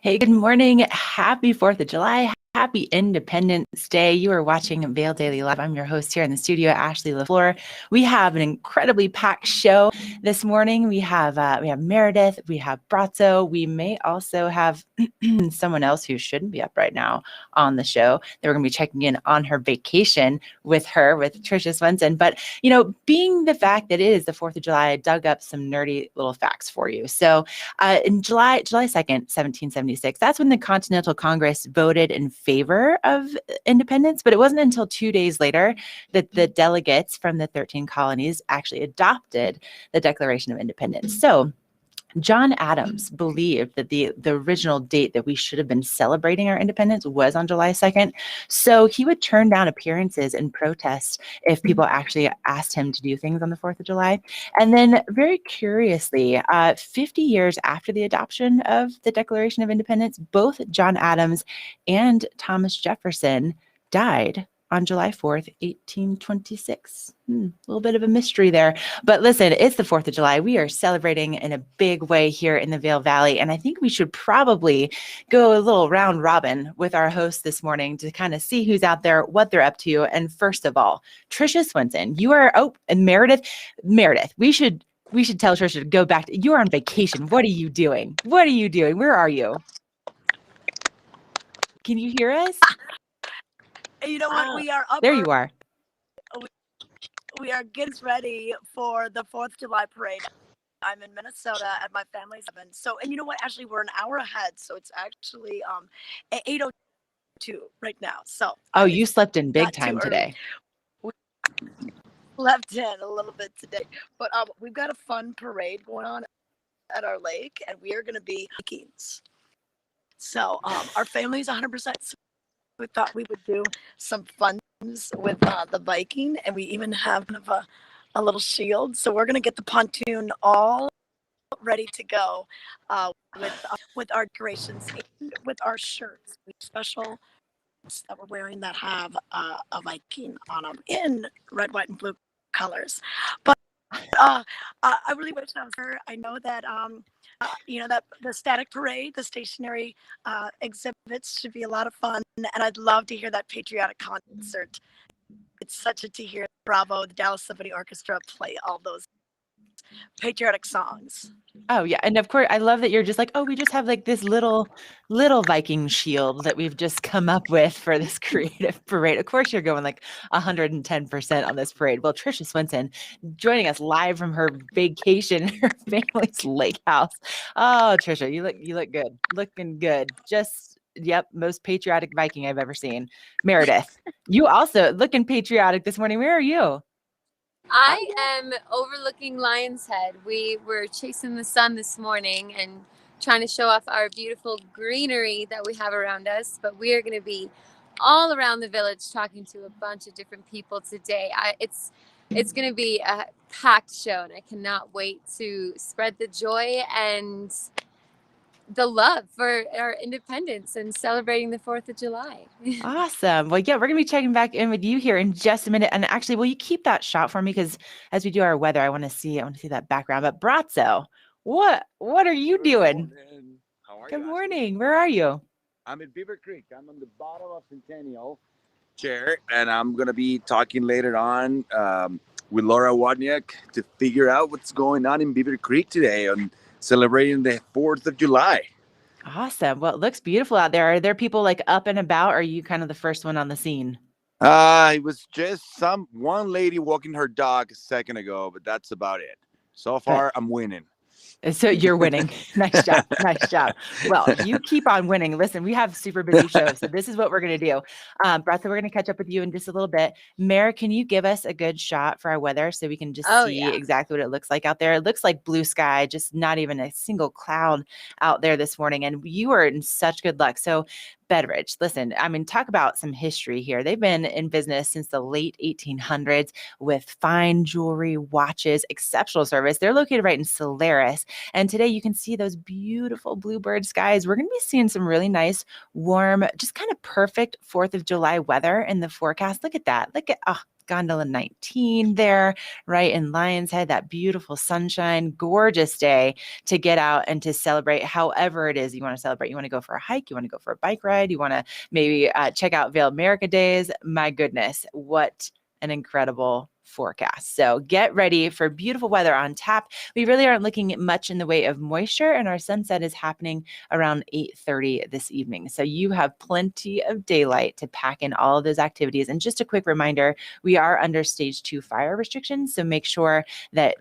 Hey, good morning. Happy 4th of July. Happy Independence Day. You are watching Vail Daily Live. I'm your host here in the studio, Ashley LaFleur. We have an incredibly packed show this morning. We have Meredith, we have Brazzo. We may also have someone else who shouldn't be up right now on the show. That we're going to be checking in on her vacation with Tricia Swenson. But, being the fact that it is the 4th of July, I dug up some nerdy little facts for you. So in July 2nd, 1776, that's when the Continental Congress voted in favor of independence, but it wasn't until 2 days later that the delegates from the 13 colonies actually adopted the Declaration of Independence. So John Adams believed that the original date that we should have been celebrating our independence was on July 2nd. So he would turn down appearances and protest if people actually asked him to do things on the 4th of July. And then very curiously, 50 years after the adoption of the Declaration of Independence, both John Adams and Thomas Jefferson died on July 4th, 1826. A little bit of a mystery there. But listen, it's the 4th of July. We are celebrating in a big way here in the Vail Valley. And I think we should probably go a little round robin with our hosts this morning to kind of see who's out there, what they're up to. And first of all, Tricia Swenson, and Meredith, we should tell Tricia to go back. You're on vacation. What are you doing? Where are you? Can you hear us? You know what? We are up. There you are. We are getting ready for the 4th of July parade. I'm in Minnesota at my family's event. So, and you know what? Actually, we're an hour ahead. So it's actually 8:02 right now. So. Oh, you slept in big time today. We slept in a little bit today. But we've got a fun parade going on at our lake, and we are going to be Vikings. So our family's 100%. We thought we would do some fun with the Viking, and we even have kind of a little shield. So we're going to get the pontoon all ready to go with our decorations, and with our shirts, special that we're wearing that have a Viking on them in red, white, and blue colors. But I really wish I was there. I know that that the static parade, the stationary exhibits should be a lot of fun, and I'd love to hear that patriotic concert. It's such to hear Bravo, the Dallas Symphony Orchestra play all those patriotic songs. Oh yeah, and of course I love that you're just like, we just have like this little Viking shield that we've just come up with for this creative parade. Of course you're going like 110% on this parade. Well, Tricia Swenson joining us live from her vacation in her family's lake house. Oh, Tricia, you look good. Looking good. Yep, most patriotic Viking I've ever seen. Meredith, you also looking patriotic this morning. Where are you? I am overlooking Lion's Head. We were chasing the sun this morning and trying to show off our beautiful greenery that we have around us. But we are going to be all around the village talking to a bunch of different people today. It's going to be a packed show, and I cannot wait to spread the joy and the love for our independence and celebrating the 4th of July. Awesome. Well, yeah, we're going to be checking back in with you here in just a minute. And actually, will you keep that shot for me? Because as we do our weather, I want to see that background. But Brazzo, what are you doing? How are you? Good morning. Where are you? I'm in Beaver Creek. I'm on the bottom of Centennial Chair, and I'm going to be talking later on with Laura Wodniak to figure out what's going on in Beaver Creek today on celebrating the 4th of July. Awesome. Well, it looks beautiful out there. Are there people like up and about? Or are you kind of the first one on the scene? It was just one lady walking her dog a second ago, but that's about it. So far, I'm winning. So you're winning. Nice job. Nice job. Well, you keep on winning. Listen, we have super busy shows, so this is what we're going to do. Brazzo, we're going to catch up with you in just a little bit. Mare, can you give us a good shot for our weather so we can just see exactly what it looks like out there? It looks like blue sky, just not even a single cloud out there this morning, and you are in such good luck. So Bedridge, listen, I mean, talk about some history here. They've been in business since the late 1800s with fine jewelry, watches, exceptional service. They're located right in Solaris. And today you can see those beautiful bluebird skies. We're going to be seeing some really nice, warm, just kind of perfect 4th of July weather in the forecast. Look at that. Gondola 19 there, right in Lion's Head, that beautiful sunshine, gorgeous day to get out and to celebrate however it is you want to celebrate. You want to go for a hike, you want to go for a bike ride, you want to maybe check out Vail America Days. My goodness, what an incredible forecast. So get ready for beautiful weather on tap. We really aren't looking at much in the way of moisture, and our sunset is happening around 8:30 this evening. So you have plenty of daylight to pack in all of those activities. And just a quick reminder, we are under stage 2 fire restrictions. So make sure that,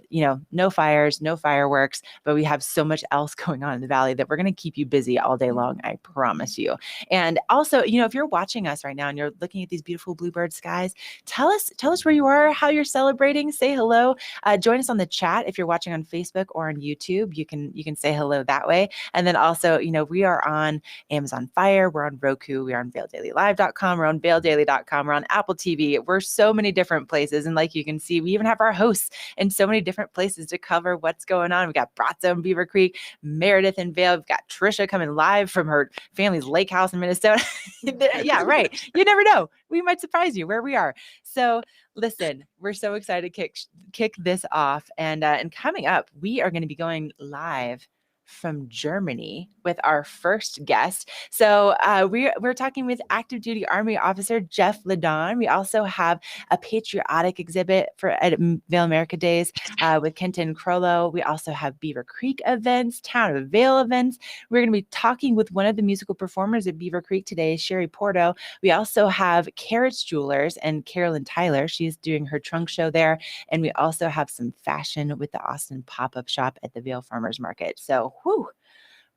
no fires, no fireworks, but we have so much else going on in the valley that we're going to keep you busy all day long. I promise you. And also, if you're watching us right now and you're looking at these beautiful bluebird skies, tell us where you are, how you're celebrating. Say hello. Join us on the chat if you're watching on Facebook or on YouTube. You can say hello that way. And then also, we are on Amazon Fire, we're on Roku, we're on VailDailyLive.com, we're on VailDaily.com, we're on Apple TV. We're so many different places, and like you can see, we even have our hosts in so many different places to cover what's going on. We got Bratzo in Beaver Creek, Meredith in Vail. We've got Trisha coming live from her family's lake house in Minnesota. Yeah, right. You never know. We might surprise you where we are. So listen, we're so excited to kick this off. And coming up, we are going to be going live from Germany with our first guest. So we're talking with active duty Army officer Jeff Ledon. We also have a patriotic exhibit at Vail America Days with Kenton Crollo. We also have Beaver Creek events, Town of Vail events. We're going to be talking with one of the musical performers at Beaver Creek today, Sherry Porto. We also have Carrots Jewelers and Carolyn Tyler. She's doing her trunk show there. And we also have some fashion with the Austin pop-up shop at the Vail Farmers Market. So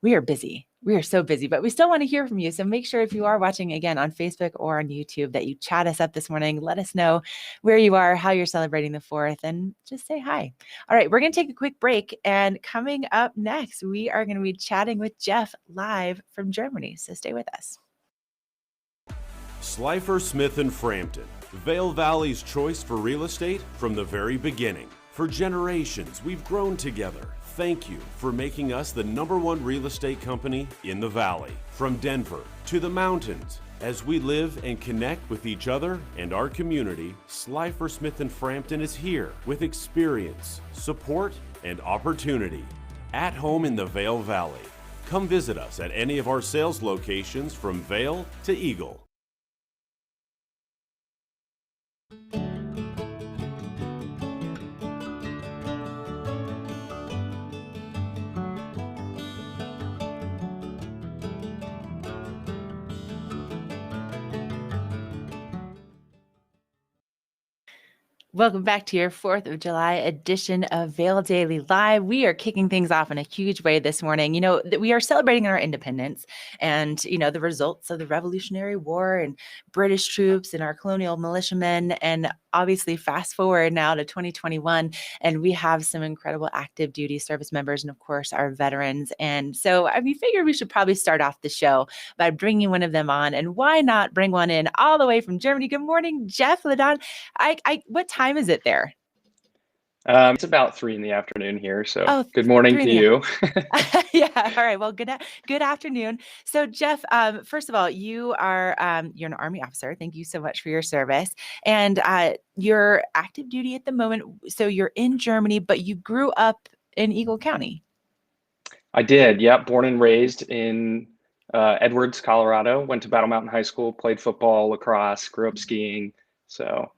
we are busy. We are so busy, but we still want to hear from you. So make sure if you are watching again on Facebook or on YouTube that you chat us up this morning. Let us know where you are, how you're celebrating the 4th, and just say hi. All right, we're going to take a quick break. And coming up next, we are going to be chatting with Jeff live from Germany. So stay with us. Slifer Smith and Frampton, Vail Valley's choice for real estate from the very beginning. For generations, we've grown together. Thank you for making us the #1 real estate company in the Valley. From Denver to the mountains, as we live and connect with each other and our community, Slifer Smith and Frampton is here with experience, support, and opportunity. At home in the Vail Valley. Come visit us at any of our sales locations from Vail to Eagle. Welcome back to your 4th of July edition of Vail Daily Live. We are kicking things off in a huge way this morning. We are celebrating our independence and, the results of the Revolutionary War and British troops and our colonial militiamen. And obviously fast forward now to 2021, and we have some incredible active duty service members and of course our veterans. And so we figured we should probably start off the show by bringing one of them on, and why not bring one in all the way from Germany. Good morning, Jeff Ledon. What time is it there? It's about 3 in the afternoon here, so good morning to you. Yeah. All right. Well, good afternoon. So, Jeff, first of all, you're an Army officer. Thank you so much for your service, and you're active duty at the moment. So you're in Germany, but you grew up in Eagle County. I did. Yeah, born and raised in Edwards, Colorado. Went to Battle Mountain High School. Played football, lacrosse. Grew up skiing. So.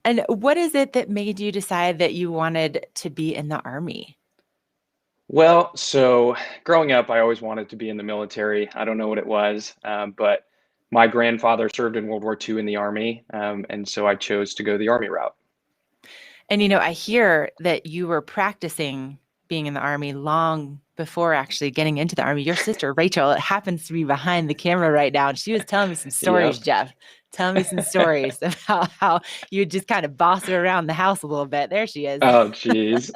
And what is it that made you decide that you wanted to be in the Army? Well, so growing up, I always wanted to be in the military. I don't know what it was, but my grandfather served in World War II in the Army, and so I chose to go the Army route. And, I hear that you were practicing being in the Army long before actually getting into the Army. Your sister, Rachel, happens to be behind the camera right now, and she was telling me some stories, Yep. Jeff. Tell me some stories about how you just kind of boss her around the house a little bit. There she is. Oh, geez.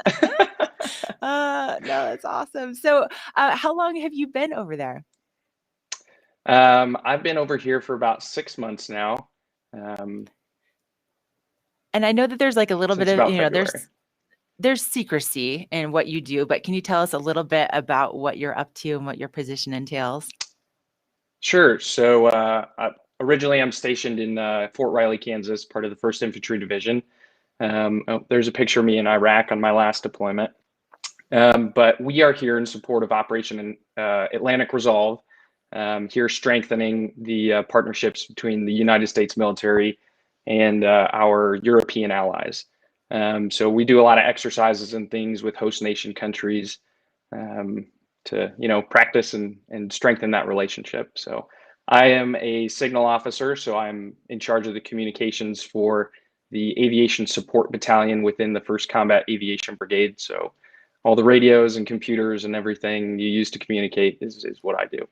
No, that's awesome. So how long have you been over there? I've been over here for about 6 months now. And I know that there's like a little bit of, there's secrecy in what you do, but can you tell us a little bit about what you're up to and what your position entails? Sure. So originally I'm stationed in Fort Riley, Kansas, part of the 1st Infantry Division. There's a picture of me in Iraq on my last deployment. But we are here in support of Operation Atlantic Resolve, here strengthening the partnerships between the United States military and our European allies. So we do a lot of exercises and things with host nation countries to practice and strengthen that relationship. So I am a signal officer, so I'm in charge of the communications for the Aviation Support Battalion within the 1st Combat Aviation Brigade. So all the radios and computers and everything you use to communicate is what I do.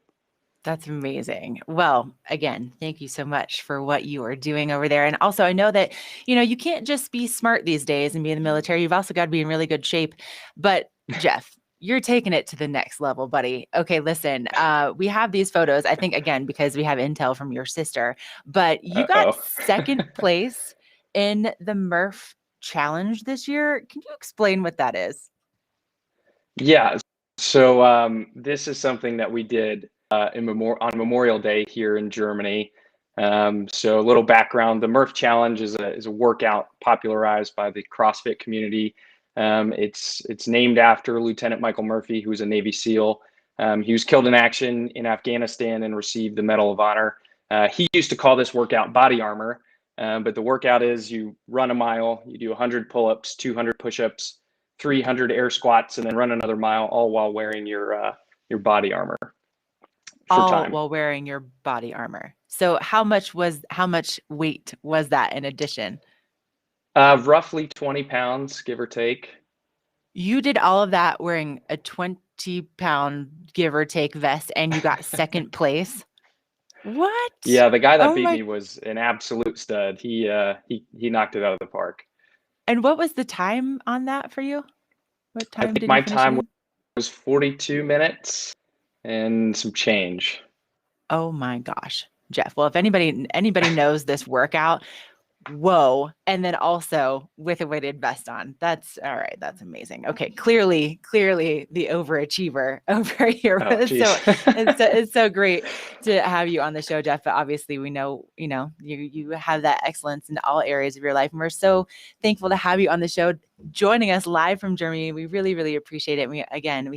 That's amazing. Well, again, thank you so much for what you are doing over there. And also, I know that, you can't just be smart these days and be in the military. You've also got to be in really good shape. But Jeff, you're taking it to the next level, buddy. Okay, listen, we have these photos, I think, again, because we have intel from your sister, but you got second place in the Murph Challenge this year. Can you explain what that is? Yeah. So this is something that we did on Memorial Day here in Germany. So a little background: the Murph Challenge is a workout popularized by the CrossFit community. It's named after Lieutenant Michael Murphy, who was a Navy SEAL. He was killed in action in Afghanistan and received the Medal of Honor. He used to call this workout body armor, but the workout is you run a mile, you do 100 pull-ups, 200 push-ups, 300 air squats, and then run another mile, all while wearing your body armor. All while wearing your body armor. So how much weight was that in addition? Roughly 20 pounds, give or take. You did all of that wearing a 20-pound, give or take, vest, and you got second place. What? Yeah, the guy that beat me was an absolute stud. He knocked it out of the park. And what was the time on that for you? What time I think my time was 42 minutes and some change. Oh my gosh, Jeff. Well, if anybody knows this workout, whoa. And then also with a weighted vest on. That's all right. That's amazing. Okay. Clearly the overachiever over here. It's so great to have you on the show, Jeff. But obviously we know, you have that excellence in all areas of your life. And we're so thankful to have you on the show, joining us live from Germany. We really, really appreciate it. We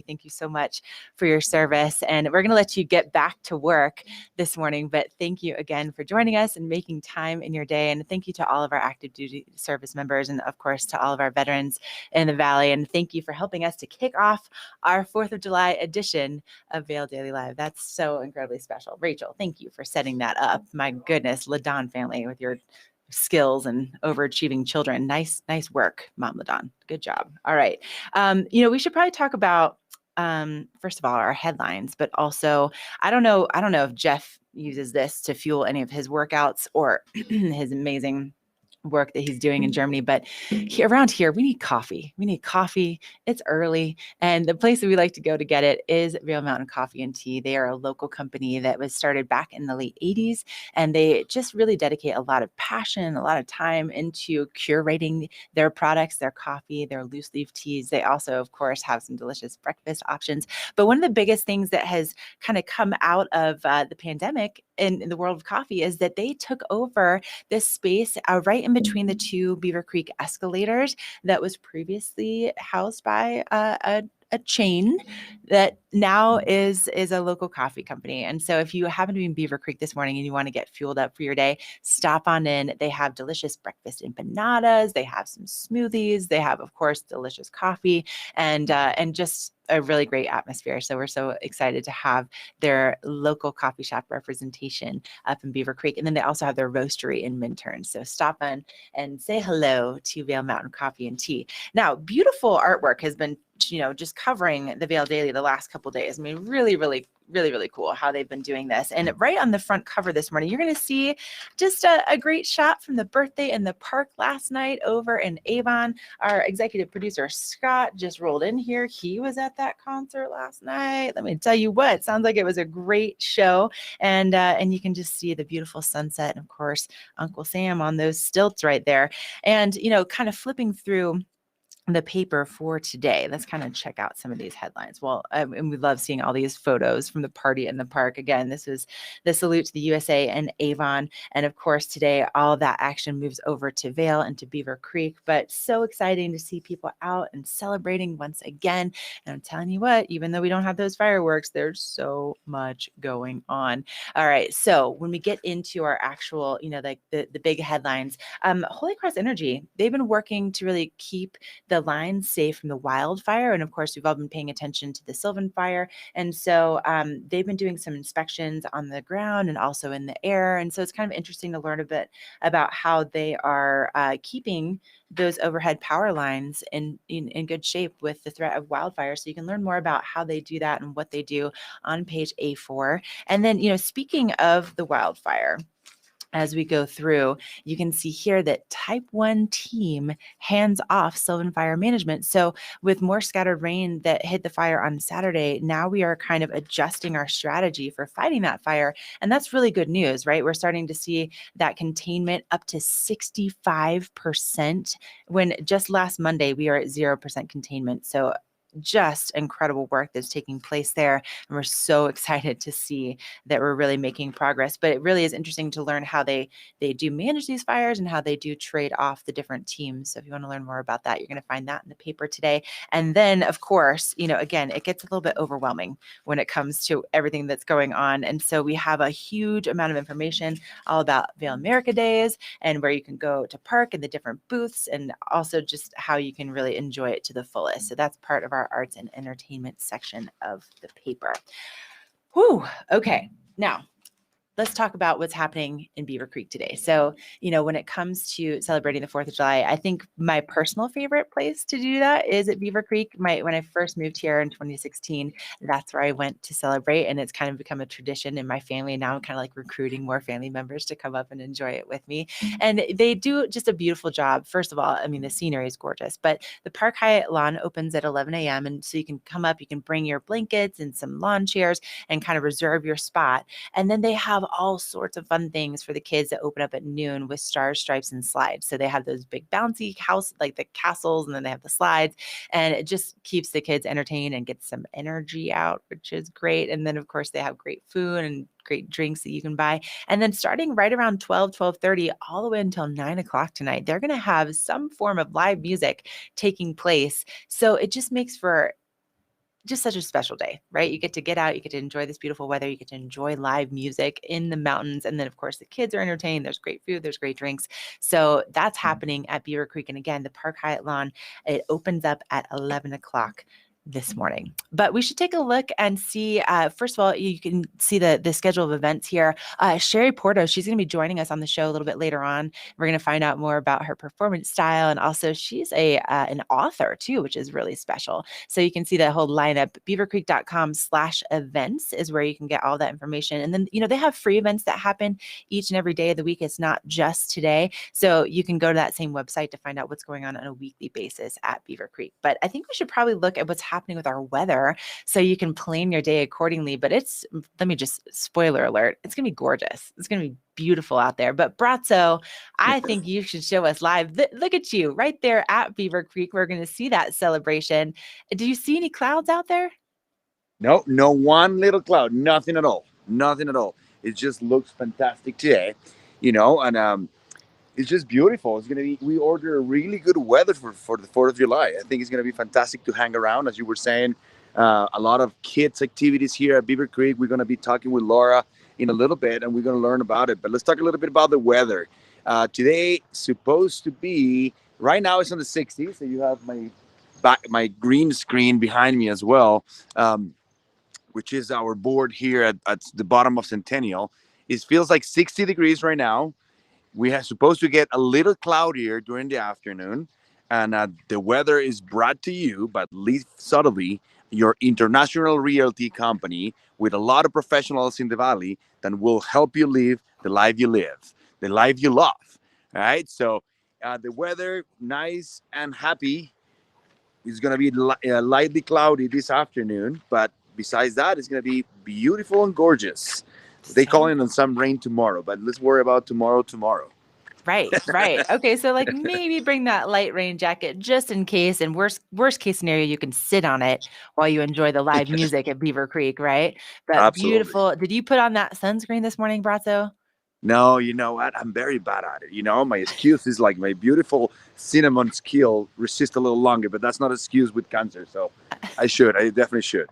thank you so much for your service, and we're going to let you get back to work this morning, but thank you again for joining us and making time in your day. And thank you to all of our active duty service members, and of course to all of our veterans in the Valley. And thank you for helping us to kick off our 4th of July edition of Vail Daily Live. That's so incredibly special. Rachel, thank you for setting that up. My goodness, Ladon family with your skills and overachieving children. Nice work, Mom Ladon. Good job. All right. We should probably talk about, first of all, our headlines, but also, I don't know if Jeff uses this to fuel any of his workouts or his amazing work that he's doing in Germany, but around here, we need coffee. It's early. And the place that we like to go to get it is Vail Mountain Coffee and Tea. They are a local company that was started back in the late 80s. And they just really dedicate a lot of passion, a lot of time into curating their products, their coffee, their loose leaf teas. They also, of course, have some delicious breakfast options. But one of the biggest things that has kind of come out of the pandemic in the world of coffee is that they took over this space right in between the two Beaver Creek escalators that was previously housed by a chain that now is a local coffee company. And so if you happen to be in Beaver Creek this morning and you want to get fueled up for your day, stop on in. They have delicious breakfast empanadas. They have some smoothies. They have, of course, delicious coffee and just a really great atmosphere. So we're so excited to have their local coffee shop representation up in Beaver Creek. And then they also have their roastery in Minturn. So stop in and say hello to Vail Mountain Coffee and Tea. Now, beautiful artwork has been, just covering the Vail Daily the last couple of days. I mean, really, really, really, really cool how they've been doing this. And right on the front cover this morning, you're going to see just a great shot from the birthday in the park last night over in Avon. Our executive producer, Scott, just rolled in here. He was at that concert last night. Let me tell you what, sounds like it was a great show. And you can just see the beautiful sunset. And of course, Uncle Sam on those stilts right there. And, kind of flipping through the paper for today. Let's kind of check out some of these headlines. Well, and we love seeing all these photos from the party in the park. Again, this is the salute to the USA and Avon. And of course, today, all of that action moves over to Vail and to Beaver Creek. But so exciting to see people out and celebrating once again. And I'm telling you what, even though we don't have those fireworks, there's so much going on. All right. So when we get into our actual, like the big headlines, Holy Cross Energy, they've been working to really keep the lines safe from the wildfire. And of course, we've all been paying attention to the Sylvan fire. And so they've been doing some inspections on the ground and also in the air. And so it's kind of interesting to learn a bit about how they are keeping those overhead power lines in good shape with the threat of wildfire. So you can learn more about how they do that and what they do on page A4. And then, speaking of the wildfire, as we go through, you can see here that Type 1 team hands off Sylvan Fire Management. So with more scattered rain that hit the fire on Saturday, now we are kind of adjusting our strategy for fighting that fire. And that's really good news, right? We're starting to see that containment up to 65%, when just last Monday we are at 0% containment. So just incredible work that's taking place there. And we're so excited to see that we're really making progress. But it really is interesting to learn how they do manage these fires and how they do trade off the different teams. So if you want to learn more about that, you're going to find that in the paper today. And then, of course, again, it gets a little bit overwhelming when it comes to everything that's going on. And so we have a huge amount of information all about Vail America Days and where you can go to park and the different booths, and also just how you can really enjoy it to the fullest. So that's part of our arts and entertainment section of the paper. Whew. Okay. Now, let's talk about what's happening in Beaver Creek today. So, when it comes to celebrating the 4th of July, I think my personal favorite place to do that is at Beaver Creek. When I first moved here in 2016, that's where I went to celebrate. And it's kind of become a tradition in my family. And now I'm kind of like recruiting more family members to come up and enjoy it with me. And they do just a beautiful job. First of all, I mean, the scenery is gorgeous, but the Park Hyatt lawn opens at 11 a.m. And so you can come up, you can bring your blankets and some lawn chairs and kind of reserve your spot. And then they have all sorts of fun things for the kids that open up at noon with stars, stripes, and slides. So they have those big bouncy house, like the castles, and then they have the slides, and it just keeps the kids entertained and gets some energy out, which is great. And then, of course, they have great food and great drinks that you can buy. And then starting right around 12:30, all the way until 9 o'clock tonight, they're going to have some form of live music taking place. So it just makes for just such a special day, right? You get out, you get to enjoy this beautiful weather, you get to enjoy live music in the mountains. And then, of course, the kids are entertained. There's great food, there's great drinks. So that's happening at Beaver Creek. And again, the Park Hyatt lawn, it opens up at 11 o'clock this morning. But we should take a look and see, first of all, you can see the schedule of events here. Sherry Porto, she's going to be joining us on the show a little bit later on. We're going to find out more about her performance style. And also she's an author too, which is really special. So you can see the whole lineup. beavercreek.com/events is where you can get all that information. And then, they have free events that happen each and every day of the week. It's not just today. So you can go to that same website to find out what's going on a weekly basis at Beaver Creek. But I think we should probably look at what's happening with our weather so you can plan your day accordingly. But let me just spoiler alert, it's going to be gorgeous. It's going to be beautiful out there. But Brazzo, I think you should show us live. Look at you right there at Beaver Creek. We're going to see that celebration. Do you see any clouds out there? No, one little cloud, nothing at all. It just looks fantastic today, and it's just beautiful. It's going to be, we order really good weather for the 4th of July. I think it's going to be fantastic to hang around. As you were saying, a lot of kids activities here at Beaver Creek. We're going to be talking with Laura in a little bit, and we're going to learn about it. But let's talk a little bit about the weather. Today, supposed to be, right now it's on the 60s. So you have my green screen behind me as well, which is our board here at the bottom of Centennial. It feels like 60 degrees right now. We are supposed to get a little cloudier during the afternoon, and the weather is brought to you by Leaf Sotheby, your international realty company with a lot of professionals in the valley that will help you live the life you live, the life you love. All right, so the weather, nice and happy. It's going to be lightly cloudy this afternoon, but besides that, it's going to be beautiful and gorgeous. They call it on some rain tomorrow, but let's worry about tomorrow. Right, right. Okay, so like maybe bring that light rain jacket just in case. And worst case scenario, you can sit on it while you enjoy the live music at Beaver Creek, right? But Absolutely. beautiful. Did you put on that sunscreen this morning, Brazzo? No, you know what? I'm very bad at it. You know, my excuse is like my beautiful cinnamon skill resist a little longer, but that's not an excuse with cancer. So I definitely should.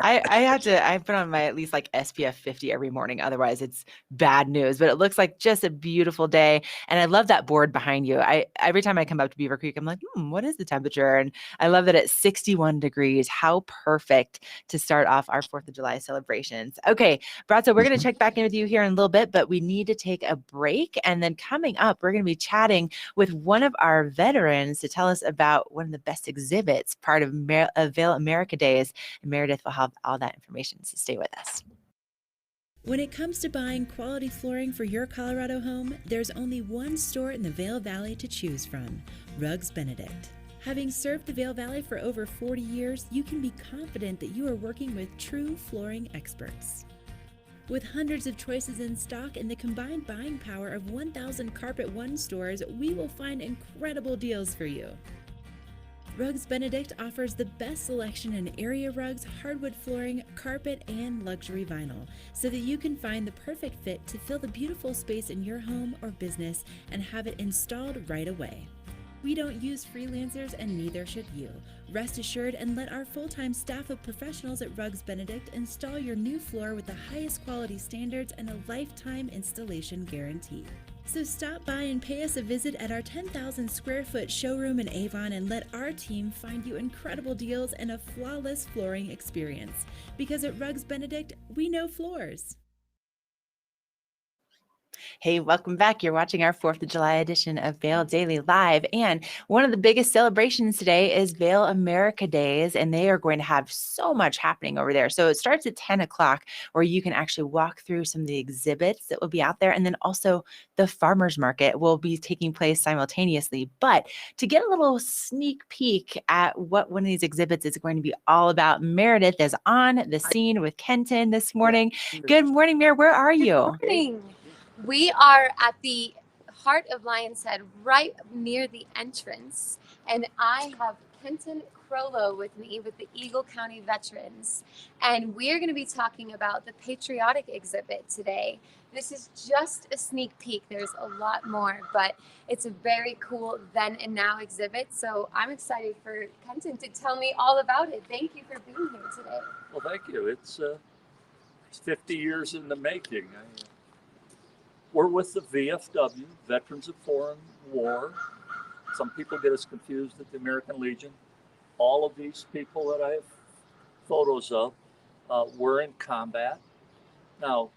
I put on my at least like SPF 50 every morning. Otherwise it's bad news, but it looks like just a beautiful day. And I love that board behind you. Every time I come up to Beaver Creek, I'm like, what is the temperature? And I love that it's 61 degrees. How perfect to start off our 4th of July celebrations. Okay, Brazzo, we're going to check back in with you here in a little bit, but we need to take a break. And then coming up, we're going to be chatting with one of our veterans to tell us about one of the best exhibits, part of Vail America Days. And Meredith will have all that information, so stay with us. When it comes to buying quality flooring for your Colorado home, there's only one store in the Vail Valley to choose from, Rugs Benedict. Having served the Vail Valley for over 40 years, you can be confident that you are working with true flooring experts. With hundreds of choices in stock and the combined buying power of 1,000 Carpet One stores, we will find incredible deals for you. Rugs Benedict offers the best selection in area rugs, hardwood flooring, carpet, and luxury vinyl, so that you can find the perfect fit to fill the beautiful space in your home or business and have it installed right away. We don't use freelancers, and neither should you. Rest assured and let our full-time staff of professionals at Rugs Benedict install your new floor with the highest quality standards and a lifetime installation guarantee. So stop by and pay us a visit at our 10,000 square foot showroom in Avon and let our team find you incredible deals and a flawless flooring experience. Because at Rugs Benedict, we know floors. Hey, welcome back. You're watching our 4th of July edition of Vail Daily Live. And one of the biggest celebrations today is Vail America Days, and they are going to have so much happening over there. So it starts at 10 o'clock, where you can actually walk through some of the exhibits that will be out there. And then also the farmers market will be taking place simultaneously. But to get a little sneak peek at what one of these exhibits is going to be all about, Meredith is on the scene with Kenton this morning. Good morning, Mer. Where are you? Good morning. We are at the heart of Lion's Head, right near the entrance, and I have Kenton Crollo with me with the Eagle County Veterans, and we are going to be talking about the patriotic exhibit today. This is just a sneak peek. There's a lot more, but it's a very cool then and now exhibit, so I'm excited for Kenton to tell me all about it. Thank you for being here today. Well, thank you. It's 50 years in the making. We're with the VFW, Veterans of Foreign War. Some people get us confused with the American Legion. All of these people that I have photos of were in combat. Now,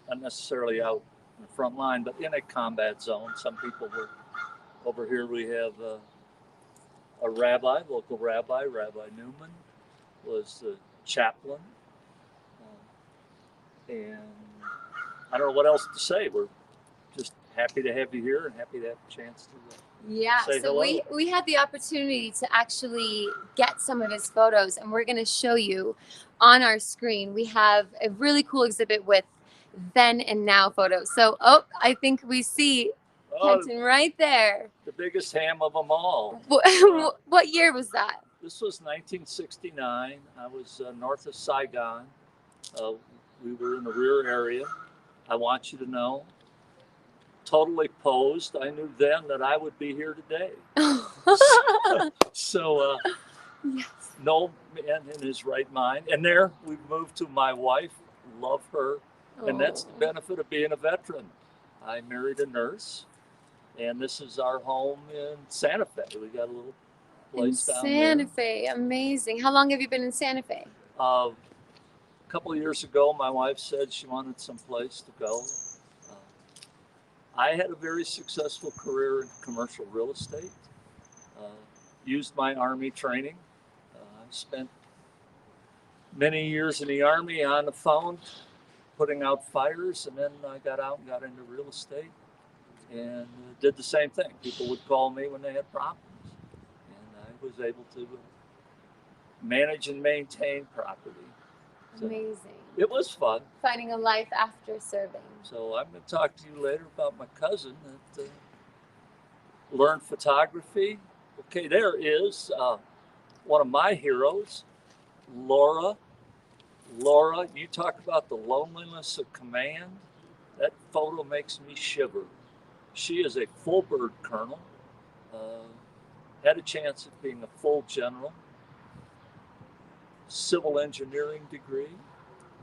not necessarily out in the front line, but in a combat zone. Some people were over here. We have a rabbi, local rabbi, Rabbi Newman, was the chaplain. And I don't know what else to say. We're just happy to have you here and happy to have a chance to say so hello. we had the opportunity to actually get some of his photos, and we're going to show you on our screen. We have a really cool exhibit with then and now photos. So, I think we see Kenton right there. The biggest ham of them all. What year was that? This was 1969. I was north of Saigon. We were in the rear area. I want you to know, totally posed. I knew then that I would be here today. So Yes. no man in his right mind. And there we've moved to my wife, love her. And that's the benefit of being a veteran. I married a nurse, and this is our home in Santa Fe. We got a little place down there. Santa Fe, amazing. How long have you been in Santa Fe? A couple of years ago, my wife said she wanted some place to go. I had a very successful career in commercial real estate. Used my Army training. I spent many years in the Army on the phone, putting out fires, and then I got out and got into real estate and did the same thing. People would call me when they had problems, and I was able to manage and maintain property. So Amazing. it was fun. Finding a life after serving. So I'm going to talk to you later about my cousin that learn photography. Okay, there is one of my heroes, Laura. Laura, you talk about the loneliness of command. That photo makes me shiver. She is a full bird colonel, had a chance of being a full general, civil engineering degree,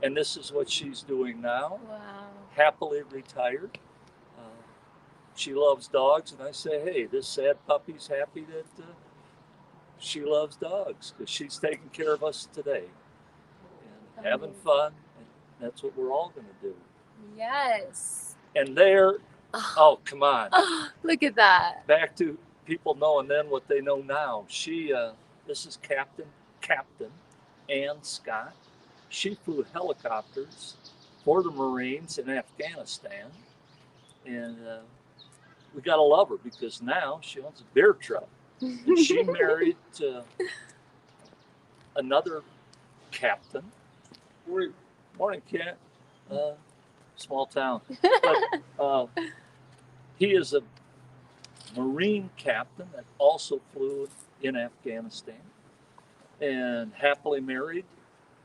and this is what she's doing now. Wow. Happily retired. She loves dogs, and I say, hey, this sad puppy's happy that she loves dogs because she's taking care of us today and having fun. And that's what we're all going to do. Yes. And there, oh, come on. Look at that. Back to people knowing then what they know now. She, this is Captain Ann Scott. She flew helicopters for the Marines in Afghanistan. And we got to love her because now she owns a beer truck. And she married another captain. Morning, Cat. Small town. But he is a Marine captain that also flew in Afghanistan and happily married.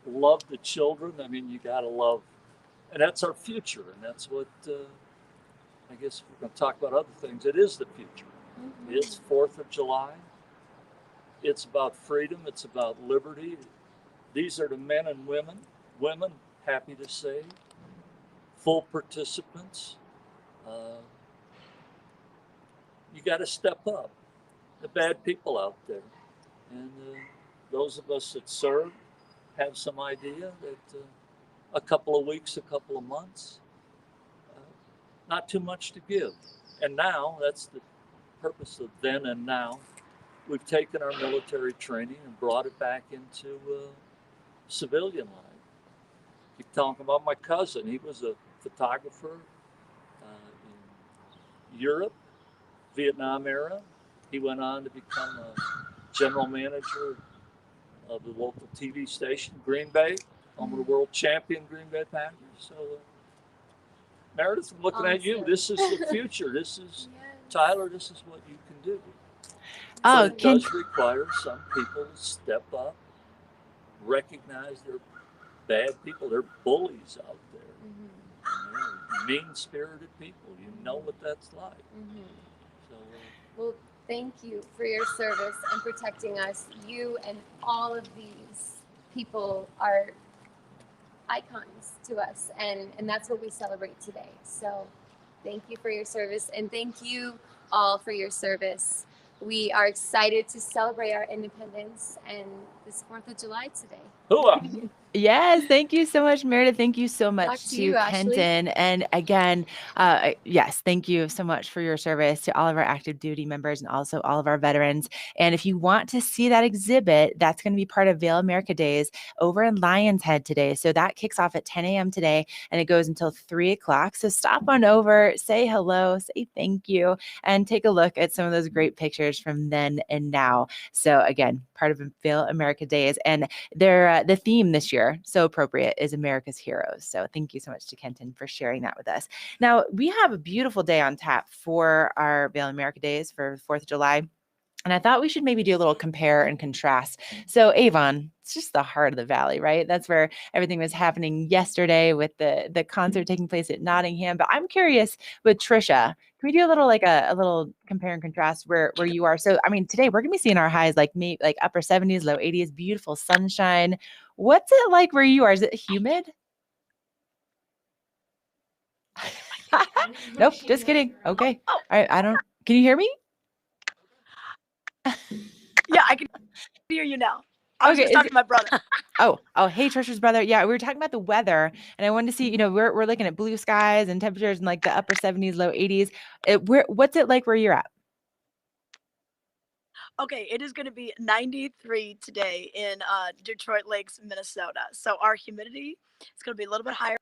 Love the children. I mean, you got to love, and that's our future. And that's what, I guess we're going to talk about other things. It is the future. Mm-hmm. It's 4th of July. It's about freedom. It's about liberty. These are the men and women, happy to say, full participants. You got to step up. The bad people out there. And those of us that serve have some idea that a couple of weeks, a couple of months, not too much to give. And now, that's the purpose of then and now. We've taken our military training and brought it back into civilian life. Keep talking about my cousin. He was a photographer in Europe, Vietnam era. He went on to become a general manager of the local TV station, Green Bay, home of the world champion Green Bay Packers. So, Meredith, I'm looking at you. This is the future. This is, Tyler, this is what you can do. Oh, but it does require some people to step up, recognize they're bad people. They're bullies out there. Mm-hmm. They're mean-spirited people. You know what that's like. Mm-hmm. So, well, thank you for your service and protecting us. You and all of these people are icons to us, and that's what we celebrate today. So thank you for your service, and thank you all for your service. We are excited to celebrate our independence and this 4th of July today. Hooah! Yes, thank you so much, Meredith. Thank you so much Back to to you, Kenton. Ashley. And again, yes, thank you so much for your service to all of our active duty members and also all of our veterans. And if you want to see that exhibit, that's going to be part of Vail America Days over in Lion's Head today. So that kicks off at 10 a.m. today and it goes until 3 o'clock. So stop on over, say hello, say thank you, and take a look at some of those great pictures from then and now. So again, part of Vail America Days. And the theme this year, so appropriate, is America's Heroes. So thank you so much to Kenton for sharing that with us. Now, we have a beautiful day on tap for our Vail America Days for 4th of July. And I thought we should maybe do a little compare and contrast. So Avon, it's just the heart of the valley, right? That's where everything was happening yesterday with the concert taking place at Nottingham. But I'm curious with Trisha, can we do a little like a little compare and contrast where you are? So I mean, today we're gonna be seeing our highs like upper 70s, low 80s, beautiful sunshine. What's it like where you are? Is it humid? Nope, just kidding. Okay. All right. Can you hear me? Yeah, I can hear you now. I was just talking to my brother. Oh, hey, Trisha's brother. Yeah, we were talking about the weather, and I wanted to see, we're looking at blue skies and temperatures in like the upper 70s, low 80s. What's it like where you're at? Okay, it is going to be 93 today in Detroit Lakes, Minnesota. So our humidity is going to be a little bit higher.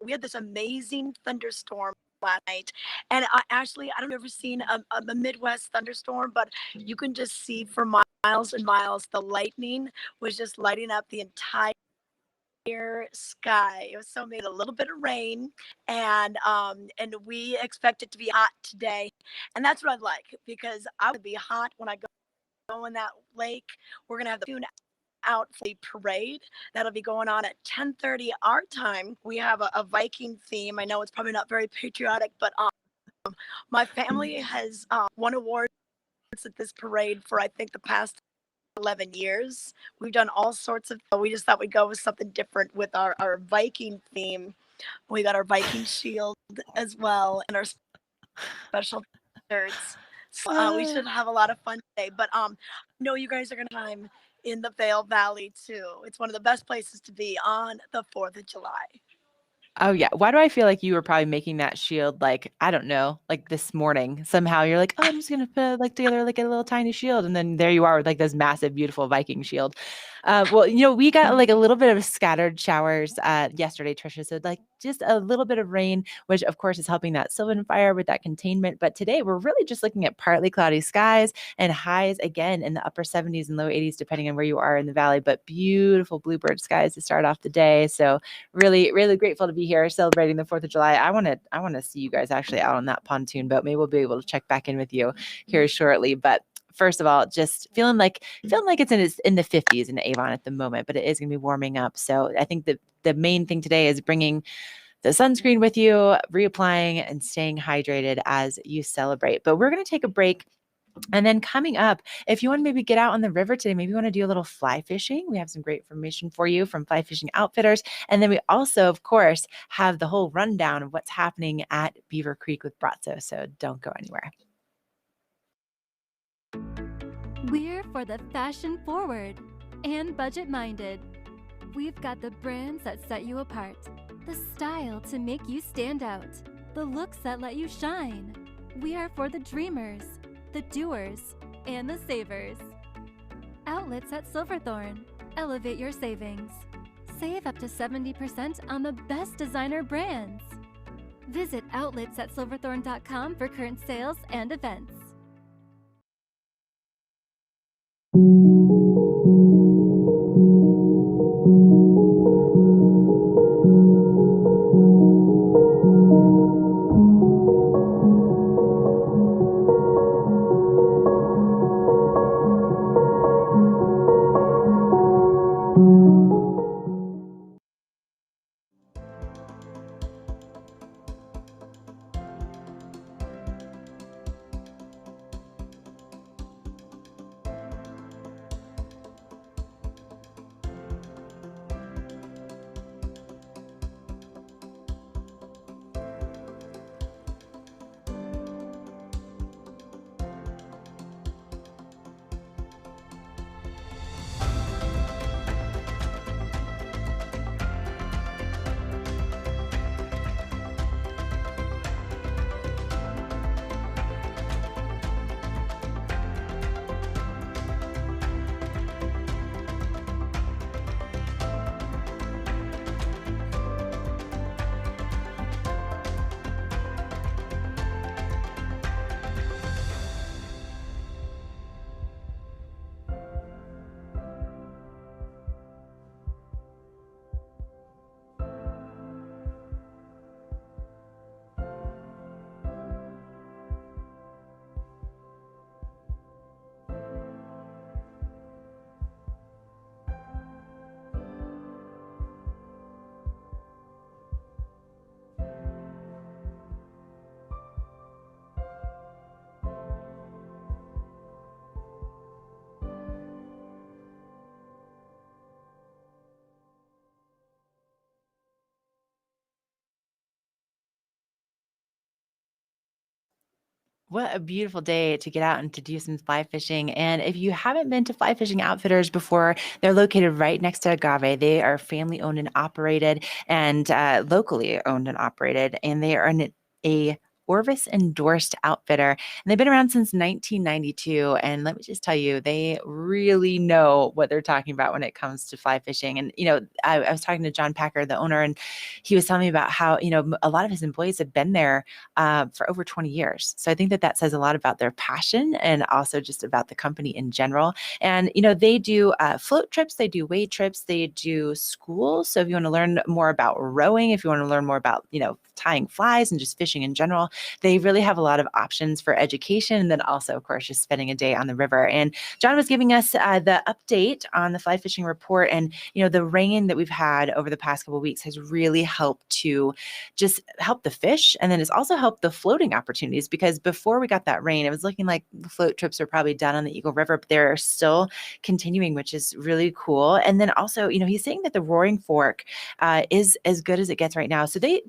We had this amazing thunderstorm last night, and Ashley, I don't know if you've ever seen a Midwest thunderstorm, but you can just see for miles and miles the lightning was just lighting up the entire clear sky. It was so made a little bit of rain, and we expect it to be hot today, and that's what I like because I would be hot when I go in that lake. We're gonna have the tune out for the parade that'll be going on at 10:30 our time. We have a Viking theme. I know it's probably not very patriotic, but my family has won awards at this parade for I think the past 11 years. We've done all sorts of, we just thought we'd go with something different with our Viking theme. We got our Viking shield as well and our special shirts. So we should have a lot of fun today. But I know you guys are going to time in the Vail Valley too. It's one of the best places to be on the 4th of July. Oh yeah. Why do I feel like you were probably making that shield like, I don't know, like this morning? Somehow you're like, oh, I'm just gonna put like together like a little tiny shield, and then there you are with like this massive, beautiful Viking shield. Well, we got like a little bit of scattered showers yesterday, Trisha. So like just a little bit of rain, which of course is helping that Sylvan fire with that containment. But today we're really just looking at partly cloudy skies and highs again in the upper 70s and low 80s, depending on where you are in the valley. But beautiful bluebird skies to start off the day. So really, really grateful to be here celebrating the 4th of July. I want to see you guys actually out on that pontoon boat. Maybe we'll be able to check back in with you here shortly. But first of all, just feeling like it's in the 50s in Avon at the moment, but it is going to be warming up. So I think the main thing today is bringing the sunscreen with you, reapplying and staying hydrated as you celebrate. But we're going to take a break. And then coming up, if you want to maybe get out on the river today, maybe you want to do a little fly fishing. We have some great information for you from Fly Fishing Outfitters. And then we also, of course, have the whole rundown of what's happening at Beaver Creek with Bratzo. So don't go anywhere. We're for the fashion forward and budget minded. We've got the brands that set you apart, the style to make you stand out, the looks that let you shine. We are for the dreamers, the doers, and the savers. Outlets at Silverthorne. Elevate your savings. Save up to 70% on the best designer brands. Visit outlets@silverthorne.com for current sales and events. What a beautiful day to get out and to do some fly fishing. And if you haven't been to Fly Fishing Outfitters before, they're located right next to Agave. They are family owned and operated and locally owned and operated. And they are a Orvis endorsed outfitter, and they've been around since 1992. And let me just tell you, they really know what they're talking about when it comes to fly fishing. And, I was talking to John Packer, the owner, and he was telling me about how, a lot of his employees have been there for over 20 years. So I think that says a lot about their passion and also just about the company in general. And, they do float trips, they do wade trips, they do schools. So if you want to learn more about rowing, if you want to learn more about, tying flies and just fishing in general, they really have a lot of options for education. And then also, of course, just spending a day on the river. And John was giving us the update on the fly fishing report. And, the rain that we've had over the past couple of weeks has really helped to just help the fish. And then it's also helped the floating opportunities, because before we got that rain, it was looking like the float trips are probably done on the Eagle River, but they're still continuing, which is really cool. And then also, he's saying that the Roaring Fork is as good as it gets right now. So they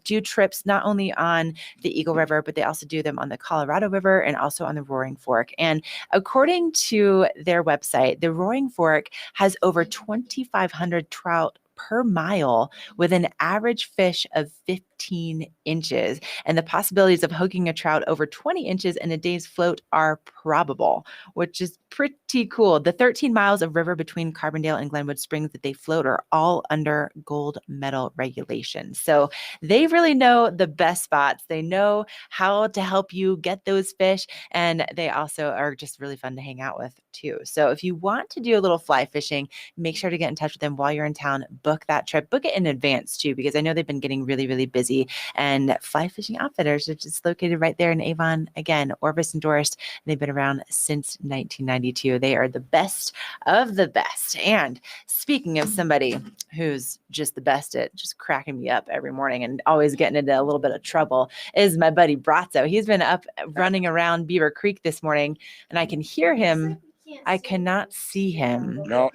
do trips not only on the Eagle River, but they also do them on the Colorado River and also on the Roaring Fork. And according to their website, the Roaring Fork has over 2,500 trout per mile with an average fish of 15 inches. And the possibilities of hooking a trout over 20 inches in a day's float are probable, which is pretty cool. The 13 miles of river between Carbondale and Glenwood Springs that they float are all under gold medal regulations. So they really know the best spots. They know how to help you get those fish. And they also are just really fun to hang out with too. So if you want to do a little fly fishing, make sure to get in touch with them while you're in town. Book that trip. Book it in advance too, because I know they've been getting really, really busy. And Fly Fishing Outfitters are just located right there in Avon. Again, Orvis endorsed. They've been around since 1992. They are the best of the best. And speaking of somebody who's just the best at just cracking me up every morning and always getting into a little bit of trouble, is my buddy Brazzo. He's been up running around Beaver Creek this morning, and I can hear him. I cannot see him. No.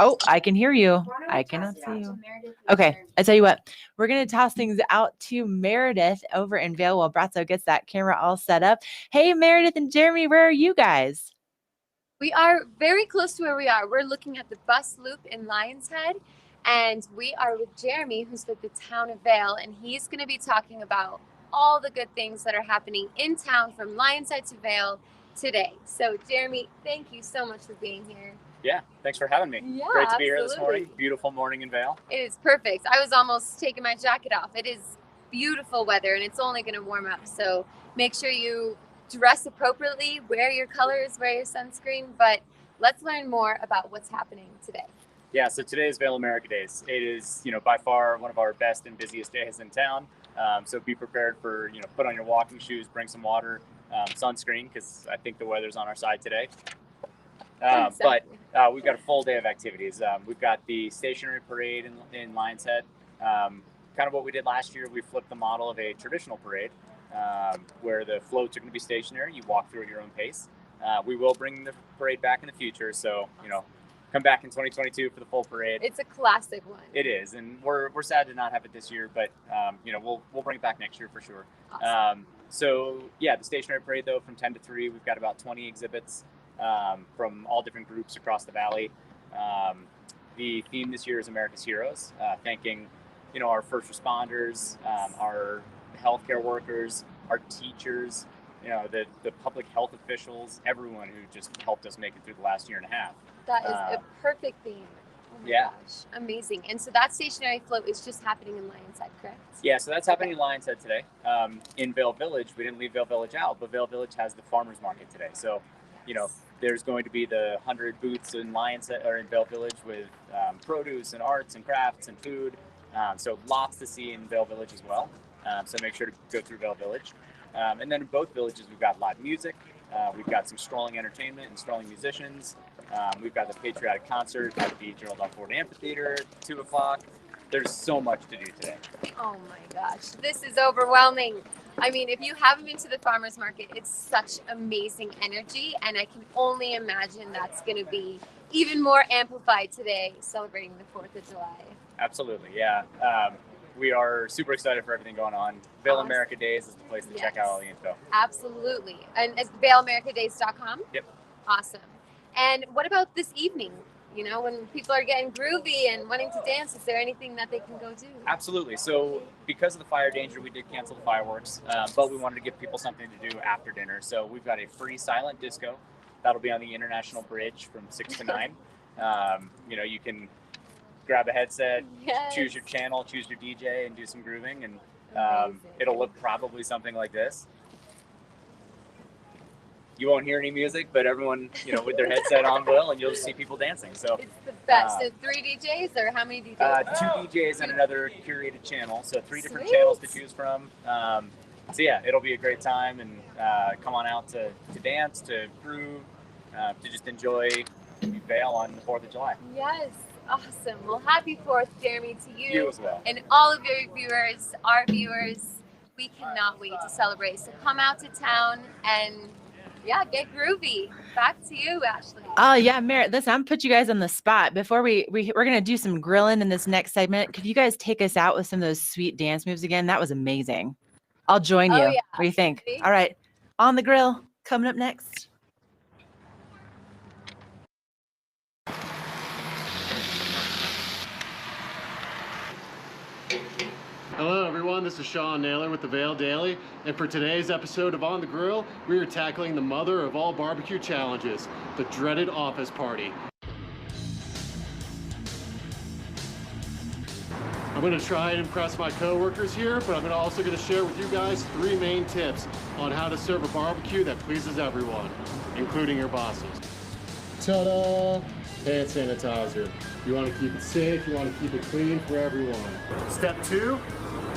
Oh, I can hear you. I cannot see you. Okay, I tell you what, we're going to toss things out to Meredith over in Vail while Brazzo gets that camera all set up. Hey, Meredith and Jeremy, where are you guys? We are very close to where we are. We're looking at the bus loop in Lion's Head, and we are with Jeremy, who's with the town of Vail, and he's going to be talking about all the good things that are happening in town from Lion's Head to Vail today. So Jeremy, thank you so much for being here. Yeah, thanks for having me. Yeah, Great to be here this absolutely. morning. Beautiful morning in Vail. It is perfect. I was almost taking my jacket off. It is beautiful weather, and it's only going to warm up. So make sure you dress appropriately, wear your colors, wear your sunscreen, but let's learn more about what's happening today. Yeah, so today is Vail America Days. It is, by far one of our best and busiest days in town. So be prepared for, put on your walking shoes, bring some water, sunscreen, because I think the weather's on our side today. Exactly. But we've got a full day of activities. We've got the stationary parade in Lion's Head. Kind of what we did last year, we flipped the model of a traditional parade where the floats are going to be stationary. You walk through at your own pace. We will bring the parade back in the future. So, come back in 2022 for the full parade. It's a classic one. It is. And we're sad to not have it this year, but, we'll bring it back next year for sure. Awesome. So, yeah, the stationary parade, though, from 10 to 3, we've got about 20 exhibits from all different groups across the valley. The theme this year is America's Heroes, thanking, our first responders, our healthcare workers, our teachers, the public health officials, everyone who just helped us make it through the last year and a half. That is a perfect theme. Oh my gosh, amazing. And so that stationary float is just happening in Lion's Head, correct? Yeah, so that's happening in Lion's Head today. In Vail Village, we didn't leave Vail Village out, but Vail Village has the farmers market today. So, there's going to be the 100 booths in Lion's Head or in Vail Village with produce and arts and crafts and food. So lots to see in Vail Village as well. So make sure to go through Vail Village. And then in both villages, we've got live music. We've got some strolling entertainment and strolling musicians. We've got the patriotic concert at the Gerald R. Ford Amphitheater at 2 o'clock. There's so much to do today. Oh my gosh, this is overwhelming. I mean, if you haven't been to the farmers market, it's such amazing energy, and I can only imagine that's going to be even more amplified today, celebrating the 4th of July. Absolutely, yeah. We are super excited for everything going on. Vail Awesome. America Days is the place to check out all the info. Absolutely. And it's VailAmericaDays.com? Yep. Awesome. And what about this evening? You know, when people are getting groovy and wanting to dance, is there anything that they can go do? Absolutely. So because of the fire danger, we did cancel the fireworks, but we wanted to give people something to do after dinner. So we've got a free silent disco that'll be on the International Bridge from 6 to 9. You know, you can grab a headset, Yes. choose your channel, choose your DJ, and do some grooving, and Amazing. it'll look probably something like this. You won't hear any music, but everyone, you know, with their headset on will, and you'll see people dancing. So It's the best. So 3 DJs or how many DJs? 2 DJs and another curated channel. So 3 different Sweet. channels to choose from. So yeah, it'll be a great time, and come on out to dance, to groove, to just enjoy Vail on the 4th of July. Yes. Awesome. Well, happy 4th, Jeremy, to you. You as well. And all of your viewers, our viewers. We cannot wait to celebrate. So come out to town and yeah, get groovy. Back to you, Ashley. Oh yeah, Merritt. Listen, I'm put you guys on the spot. Before we're gonna do some grilling in this next segment. Could you guys take us out with some of those sweet dance moves again? That was amazing. I'll join you. Oh, yeah. What do you think? See? All right, on the grill coming up next. Hello everyone, this is Sean Naylor with the Vail Daily, and for today's episode of On the Grill, we are tackling the mother of all barbecue challenges, the dreaded office party. I'm going to try and impress my coworkers here, but I'm also going to share with you guys 3 main tips on how to serve a barbecue that pleases everyone, including your bosses. Ta-da! Hand sanitizer. You want to keep it safe, you want to keep it clean for everyone. Step 2,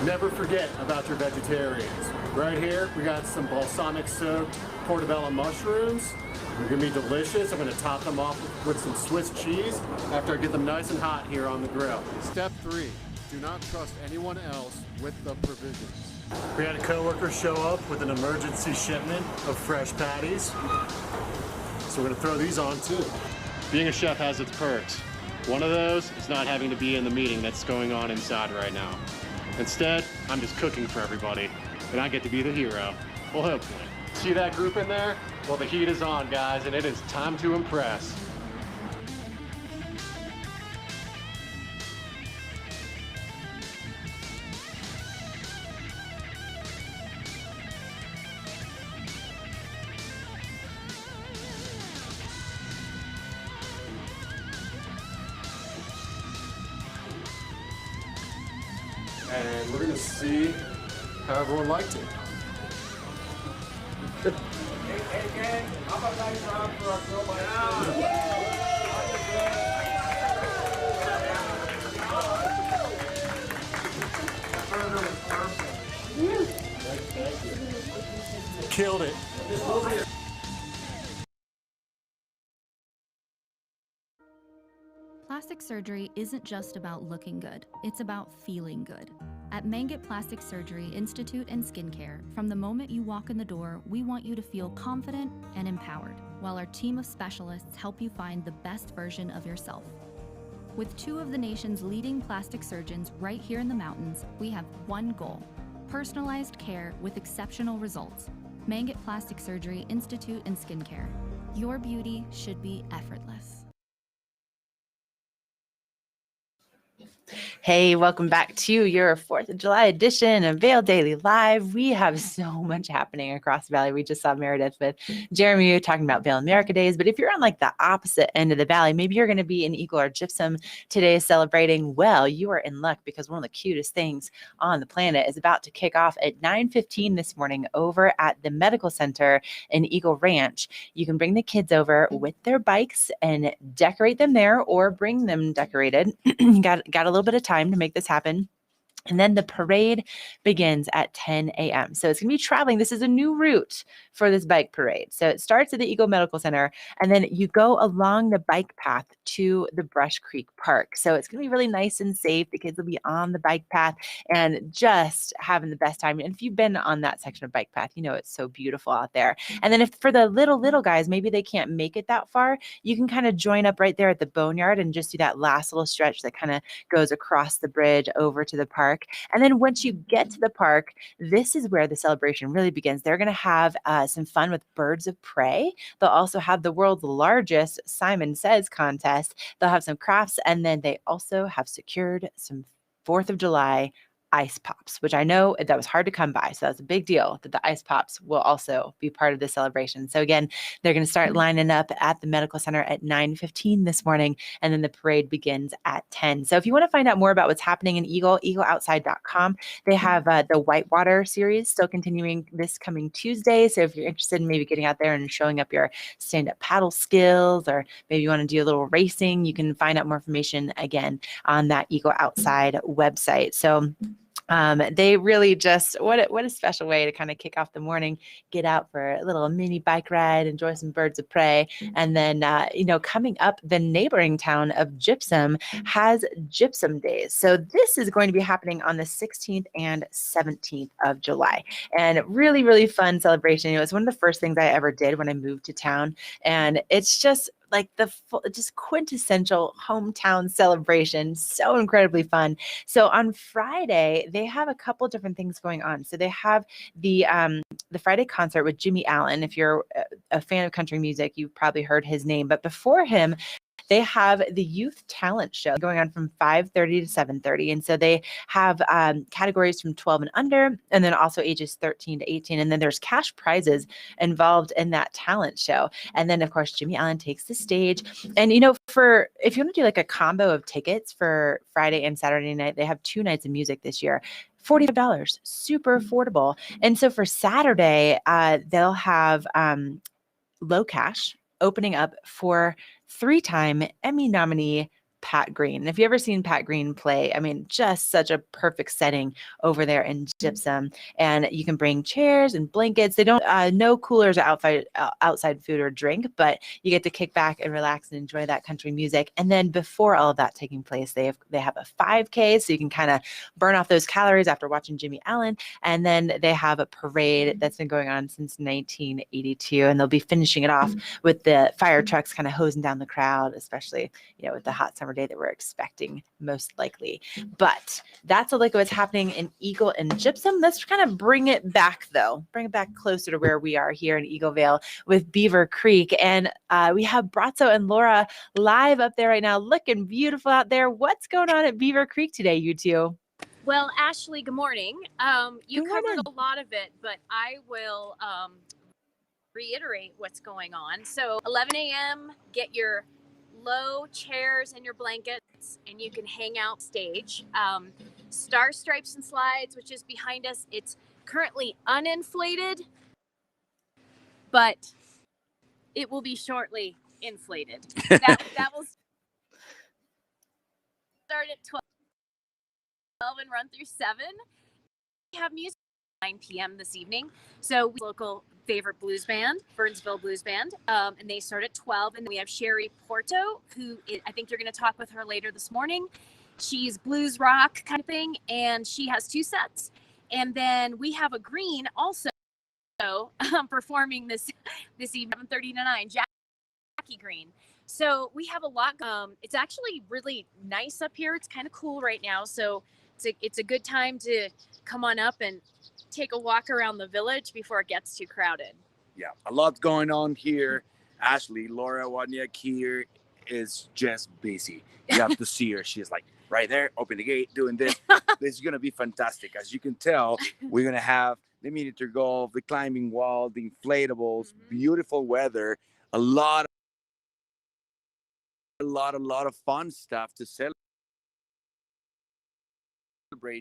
never forget about your vegetarians. Right here, we got some balsamic soaked portobello mushrooms. They're gonna be delicious. I'm gonna top them off with some Swiss cheese after I get them nice and hot here on the grill. Step 3, do not trust anyone else with the provisions. We had a coworker show up with an emergency shipment of fresh patties. So we're gonna throw these on too. Being a chef has its perks. One of those is not having to be in the meeting that's going on inside right now. Instead, I'm just cooking for everybody, and I get to be the hero. Well, hopefully. See that group in there? Well, the heat is on, guys, and it is time to impress. And we're gonna see how everyone liked it. Killed it. Plastic surgery isn't just about looking good, it's about feeling good. At Mangett Plastic Surgery Institute and Skincare, from the moment you walk in the door, we want you to feel confident and empowered, while our team of specialists help you find the best version of yourself. With 2 of the nation's leading plastic surgeons right here in the mountains, we have one goal: personalized care with exceptional results. Mangett Plastic Surgery Institute and Skincare. Your beauty should be effortless. Hey, welcome back to your 4th of July edition of Vail Daily Live. We have so much happening across the valley. We just saw Meredith with Jeremy talking about Vail America Days. But if you're on like the opposite end of the valley, maybe you're going to be in Eagle or Gypsum today celebrating. Well, you are in luck because one of the cutest things on the planet is about to kick off at 9:15 this morning over at the Medical Center in Eagle Ranch. You can bring the kids over with their bikes and decorate them there or bring them decorated. got a little bit of time to make this happen. And then the parade begins at 10 a.m. So it's going to be traveling. This is a new route for this bike parade. So it starts at the Eagle Medical Center, and then you go along the bike path to the Brush Creek Park. So it's going to be really nice and safe. The kids will be on the bike path and just having the best time. And if you've been on that section of bike path, you know it's so beautiful out there. And then if for the little guys, maybe they can't make it that far, you can kind of join up right there at the Boneyard and just do that last little stretch that kind of goes across the bridge over to the park. park. And then once you get to the park, this is where the celebration really begins. They're going to have some fun with birds of prey. They'll also have the world's largest Simon Says contest. They'll have some crafts, and then they also have secured some 4th of July ice pops, which I know that was hard to come by. So that's a big deal that the ice pops will also be part of the celebration. So again, they're going to start lining up at the medical center at 9:15 this morning, and then the parade begins at 10. So if you want to find out more about what's happening in Eagle, eagleoutside.com, they have the Whitewater series still continuing this coming Tuesday. So if you're interested in maybe getting out there and showing up your stand-up paddle skills, or maybe you want to do a little racing, you can find out more information again on that Eagle Outside website. So they really just, what a special way to kind of kick off the morning, get out for a little mini bike ride, enjoy some birds of prey. And then, coming up, the neighboring town of Gypsum has Gypsum Days. So this is going to be happening on the 16th and 17th of July. And really, really fun celebration. It was one of the first things I ever did when I moved to town. And it's just like just quintessential hometown celebration. So incredibly fun. So on Friday, they have a couple different things going on. So they have the Friday concert with Jimmy Allen. If you're a fan of country music, you've probably heard his name. But before him, they have the youth talent show going on from 5:30 to 7:30. And so they have categories from 12 and under, and then also ages 13 to 18. And then there's cash prizes involved in that talent show. And then, of course, Jimmy Allen takes the stage. And, if you want to do like a combo of tickets for Friday and Saturday night, they have 2 nights of music this year. $45, super affordable. And so for Saturday, they'll have Low Cash opening up for 3-time Emmy nominee Pat Green. And if you've ever seen Pat Green play, I mean, just such a perfect setting over there in Gypsum. And you can bring chairs and blankets. They don't, no coolers or outside food or drink, but you get to kick back and relax and enjoy that country music. And then before all of that taking place, they have a 5K, so you can kind of burn off those calories after watching Jimmy Allen. And then they have a parade that's been going on since 1982, and they'll be finishing it off with the fire trucks kind of hosing down the crowd, especially with the hot summer day that we're expecting most likely. But that's a look at what's happening in Eagle and Gypsum. Let's kind of bring it back closer to where we are here in Eagle Vail with Beaver Creek. And we have Brazzo and Laura live up there right now, looking beautiful out there. What's going on at Beaver Creek today, you two? Well, Ashley, good morning. You covered a lot of it, but I will reiterate what's going on. So 11 a.m., get your low chairs and your blankets, and you can hang out stage. Star Stripes and Slides, which is behind us, it's currently uninflated, but it will be shortly inflated. That will start at 12 and run through 7. We have music at 9 p.m. this evening. So local favorite blues band, Burnsville Blues Band, and they start at 12. And then we have Sherry Porto, I think you're going to talk with her later this morning. She's blues rock kind of thing, and she has 2 sets. And then we have a green also performing this evening, 7:30 to 9, Jackie Green. So we have a lot. It's actually really nice up here. It's kind of cool right now. So it's a good time to come on up and take a walk around the village before it gets too crowded. Yeah, a lot going on here. Ashley, Laura Wodniak here is just busy. You have to see her. She's like right there, open the gate, doing this. This is going to be fantastic. As you can tell, we're going to have the miniature golf, the climbing wall, the inflatables, beautiful weather, a lot of fun stuff to celebrate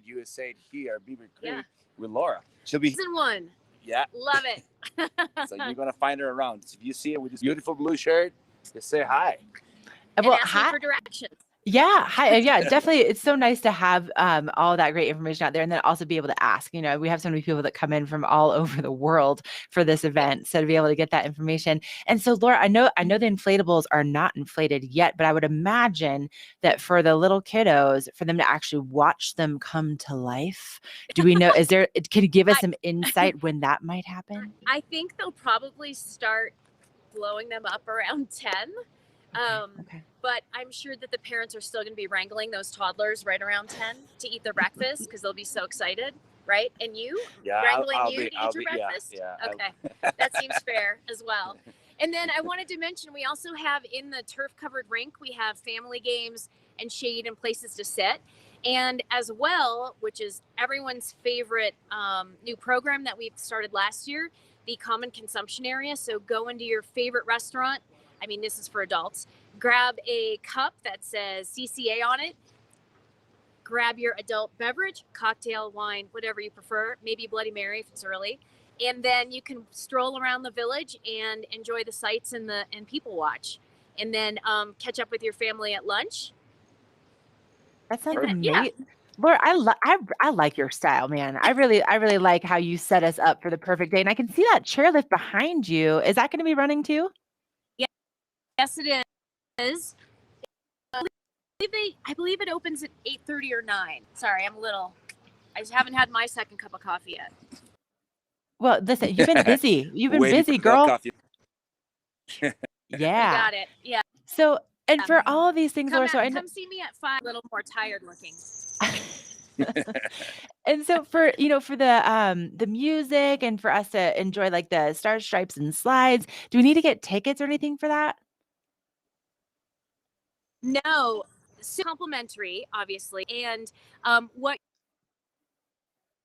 USA here at Beaver Creek with Laura. She'll be season 1. Yeah. Love it. So you're going to find her around. So if you see her with this beautiful blue shirt, just say hi. And ask me for directions. Yeah. Hi. Yeah, definitely. It's so nice to have all that great information out there, and then also be able to ask. We have so many people that come in from all over the world for this event. So to be able to get that information. And so, Laura, I know the inflatables are not inflated yet, but I would imagine that for the little kiddos, for them to actually watch them come to life, do we know, can you give us some insight when that might happen? I think they'll probably start blowing them up around 10. Okay. but I'm sure that the parents are still going to be wrangling those toddlers right around 10 to eat their breakfast because they'll be so excited, right? And you, wrangling you to eat your breakfast? Yeah. Okay, that seems fair as well. And then I wanted to mention, we also have in the turf-covered rink, we have family games and shade and places to sit. And as well, which is everyone's favorite new program that we've started last year, the common consumption area. So go into your favorite restaurant. I mean, this is for adults. Grab a cup that says CCA on it. Grab your adult beverage, cocktail, wine, whatever you prefer, maybe Bloody Mary if it's early. And then you can stroll around the village and enjoy the sights and people watch. And then catch up with your family at lunch. That sounds amazing. amazing. Laura, I like your style, man. I really like how you set us up for the perfect day. And I can see that chairlift behind you. Is that going to be running too? Yes, it is. I believe it opens at 8:30 or 9. Sorry, I just haven't had my second cup of coffee yet. Well, listen, you've been busy. You've been busy, girl. Yeah. You got it. Yeah. So, and for all of these things, Laura, come see me at 5, a little more tired looking. And so for the music and for us to enjoy like the stars, stripes, and slides, do we need to get tickets or anything for that? No, so complimentary, obviously. And what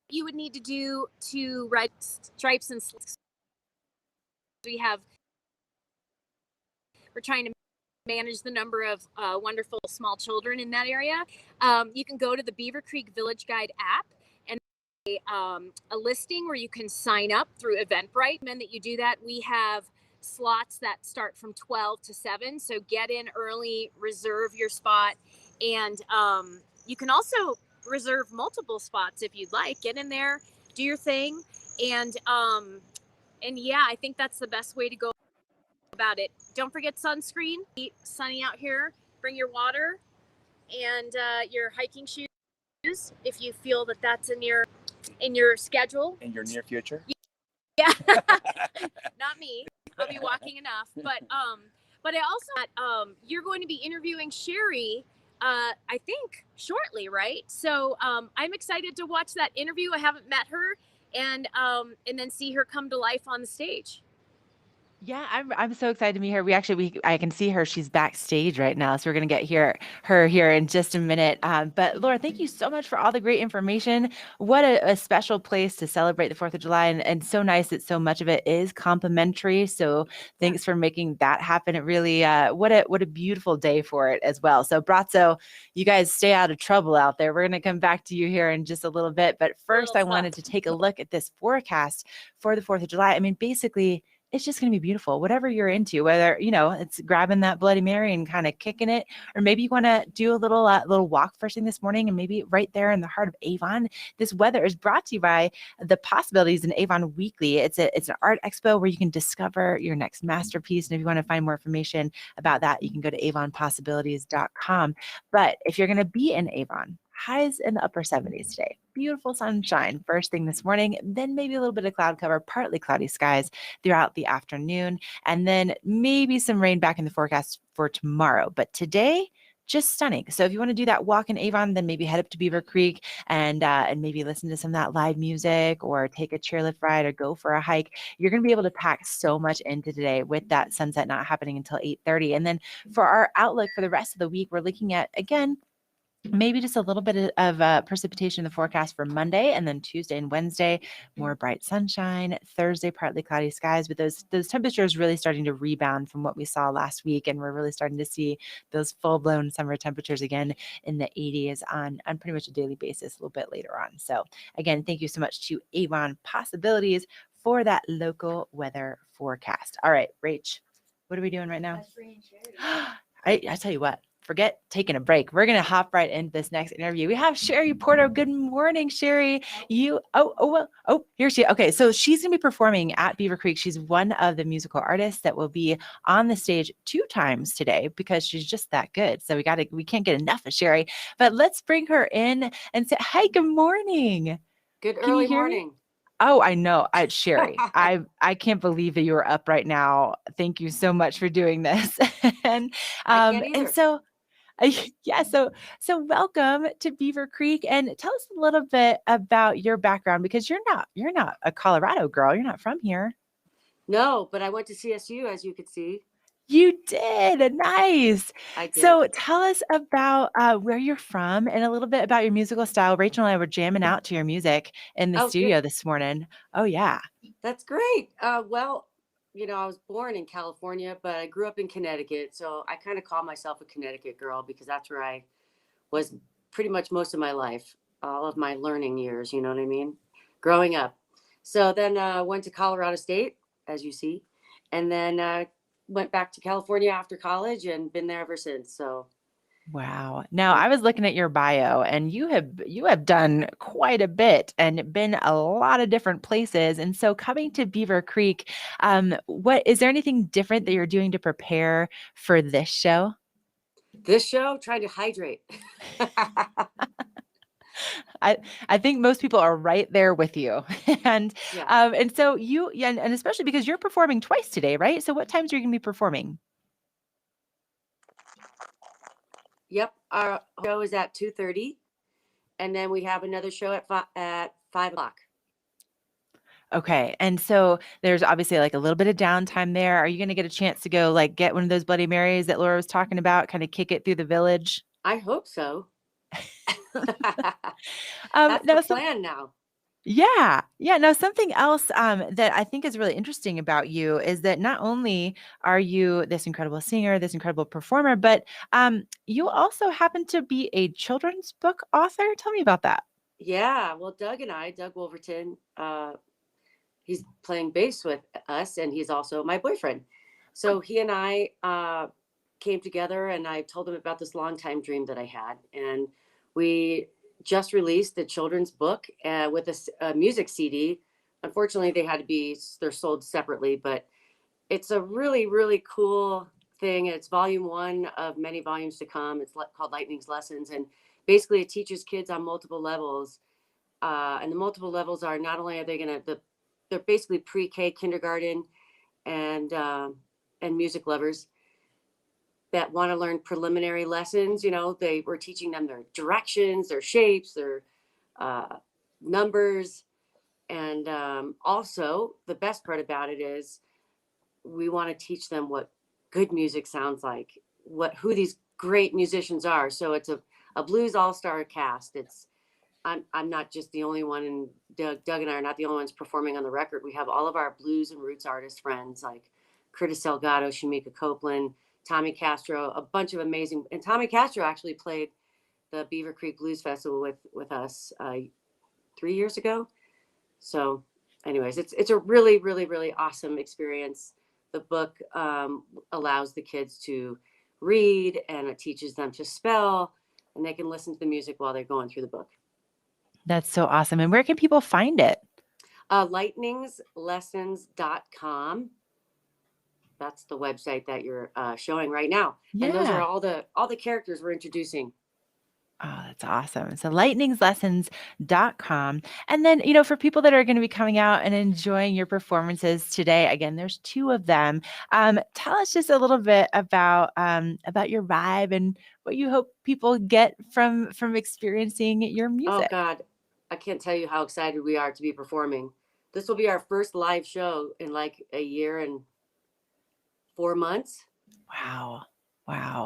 you would need to do to ride stripes and slides, we're trying to manage the number of wonderful small children in that area. You can go to the Beaver Creek Village Guide app and a listing where you can sign up through Eventbrite. And then that you do that, we have slots that start from 12 to 7. So get in early, reserve your spot. And you can also reserve multiple spots if you'd like. Get in there, do your thing. And yeah, I think that's the best way to go about it. Don't forget sunscreen. It's sunny out here. Bring your water and your hiking shoes if you feel that that's in your schedule. In your near future? Yeah. Not me. I'll be walking enough. But I also you're going to be interviewing Sherry I think shortly, right? So I'm excited to watch that interview. I haven't met her, and then see her come to life on the stage. Yeah, I'm so excited to meet her. I can see her. She's backstage right now, so we're gonna get her here in just a minute. But Laura, thank you so much for all the great information. What a special place to celebrate the 4th of July, and so nice that so much of it is complimentary. So thanks for making that happen. It really what a beautiful day for it as well. So Brazzo, you guys stay out of trouble out there. We're gonna come back to you here in just a little bit, but first I wanted to take a look at this forecast for the 4th of July. I mean, basically, it's just going to be beautiful, whatever you're into, whether, it's grabbing that Bloody Mary and kind of kicking it, or maybe you want to do a little walk first thing this morning, and maybe right there in the heart of Avon. This weather is brought to you by the Possibilities in Avon Weekly. It's an art expo where you can discover your next masterpiece. And if you want to find more information about that, you can go to avonpossibilities.com. But if you're going to be in Avon, highs in the upper 70s today. Beautiful sunshine first thing this morning, then maybe a little bit of cloud cover, partly cloudy skies throughout the afternoon, and then maybe some rain back in the forecast for tomorrow. But today, just stunning. So if you want to do that walk in Avon, then maybe head up to Beaver Creek and maybe listen to some of that live music, or take a chairlift ride, or go for a hike. You're going to be able to pack so much into today with that sunset not happening until 8:30. And then for our outlook for the rest of the week, we're looking at, again, maybe just a little bit of precipitation in the forecast for Monday, and then Tuesday and Wednesday, more bright sunshine. Thursday, partly cloudy skies, but those temperatures really starting to rebound from what we saw last week, and we're really starting to see those full-blown summer temperatures again in the 80s on pretty much a daily basis a little bit later on. So again, thank you so much to Avon Possibilities for that local weather forecast. All right, Rach, what are we doing right now? I tell you what. Forget taking a break. We're going to hop right into this next interview. We have Sherry Porter. Good morning, Sherry. Here she is. Okay, so she's going to be performing at Beaver Creek. She's one of the musical artists that will be on the stage 2 times today because she's just that good. So we can't get enough of Sherry. But let's bring her in and say, hi, good morning. Good early morning. Oh, I know. Sherry, I can't believe that you are up right now. Thank you so much for doing this. and I can't and either. so yeah, so welcome to Beaver Creek, and tell us a little bit about your background, because you're not a Colorado girl. You're not from here. No, but I went to CSU, as you could see. You did. Nice. I did. So tell us about where you're from and a little bit about your musical style. Rachel and I were jamming out to your music in the Oh, studio good. this morning. Oh, yeah. That's great. Well, I was born in California, but I grew up in Connecticut. So I kind of call myself a Connecticut girl because that's where I was pretty much most of my life, all of my learning years, you know what I mean? Growing up. So then went to Colorado State, as you see, and then went back to California after college and been there ever since. So Wow. Now, I was looking at your bio, and you have done quite a bit and been a lot of different places. And so coming to Beaver Creek, what is there anything different that you're doing to prepare for this show? this show, trying to hydrate. I think most people are right there with you. and Yeah. and so and especially because you're performing twice today, right? So what times are you going to be performing? Yep. Our show is at 2:30, and then we have another show at 5 o'clock. Okay. And so there's obviously like a little bit of downtime there. Are you going to get a chance to go like get one of those Bloody Marys that Laura was talking about, kind of kick it through the village? I hope so. Now That's the plan now. Yeah. Yeah. Now, something else that I think is really interesting about you is that not only are you this incredible singer, this incredible performer, but you also happen to be a children's book author. Tell me about that. Yeah. Well, Doug Wolverton, he's playing bass with us, and he's also my boyfriend. So he and I came together, and I told him about this longtime dream that I had. And we just released a children's book with a music CD. Unfortunately, they're sold separately, but it's a really, really cool thing. It's volume 1 of many volumes to come. It's called Lightning's Lessons. And basically it teaches kids on multiple levels. And the multiple levels are not only are they they're basically pre-K, kindergarten, and music lovers that want to learn preliminary lessons. We're teaching them their directions, their shapes, their numbers. And also the best part about it is we want to teach them what good music sounds like, who these great musicians are. So it's a blues all-star cast. I'm not just the only one, and Doug and I are not the only ones performing on the record. We have all of our blues and roots artist friends like Curtis Delgado, Shamika Copeland, Tommy Castro, a bunch of amazing. And Tommy Castro actually played the Beaver Creek Blues Festival with us 3 years ago. So anyways, it's a really, really, really awesome experience. The book allows the kids to read, and it teaches them to spell, and they can listen to the music while they're going through the book. That's so awesome. And where can people find it? Lightningslessons.com. That's the website that you're showing right now. Yeah. And those are all the characters we're introducing. Oh, that's awesome. So lightningslessons.com. And then, for people that are going to be coming out and enjoying your performances today, again, there's 2 of them. Tell us just a little bit about your vibe and what you hope people get from experiencing your music. Oh God, I can't tell you how excited we are to be performing. This will be our first live show in like a year and 4 months. Wow.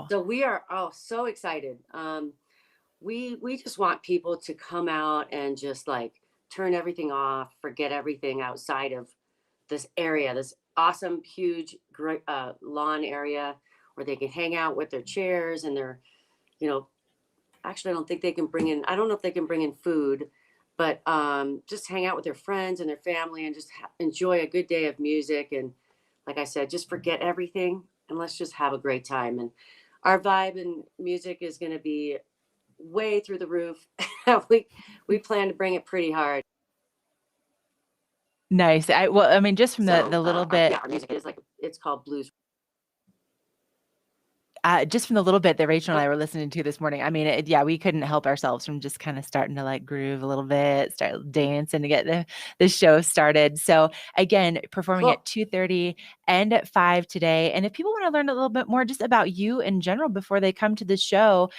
So we are so excited. We just want people to come out and just like turn everything off, forget everything outside of this area, this awesome, huge, great lawn area where they can hang out with their chairs and their, actually, I don't know if they can bring in food, but just hang out with their friends and their family and just enjoy a good day of music. And like I said, just forget everything and let's just have a great time. And our vibe and music is going to be way through the roof. we plan to bring it pretty hard. Nice. Just from the little bit. Yeah, our music is it's called blues. just from the little bit that Rachel and I were listening to this morning, I mean, yeah, we couldn't help ourselves from just kind of starting to like groove a little bit, start dancing to get the show started. So again, performing Cool. at 2:30 and at 5 today. And if people want to learn a little bit more just about you in general before they come to the show,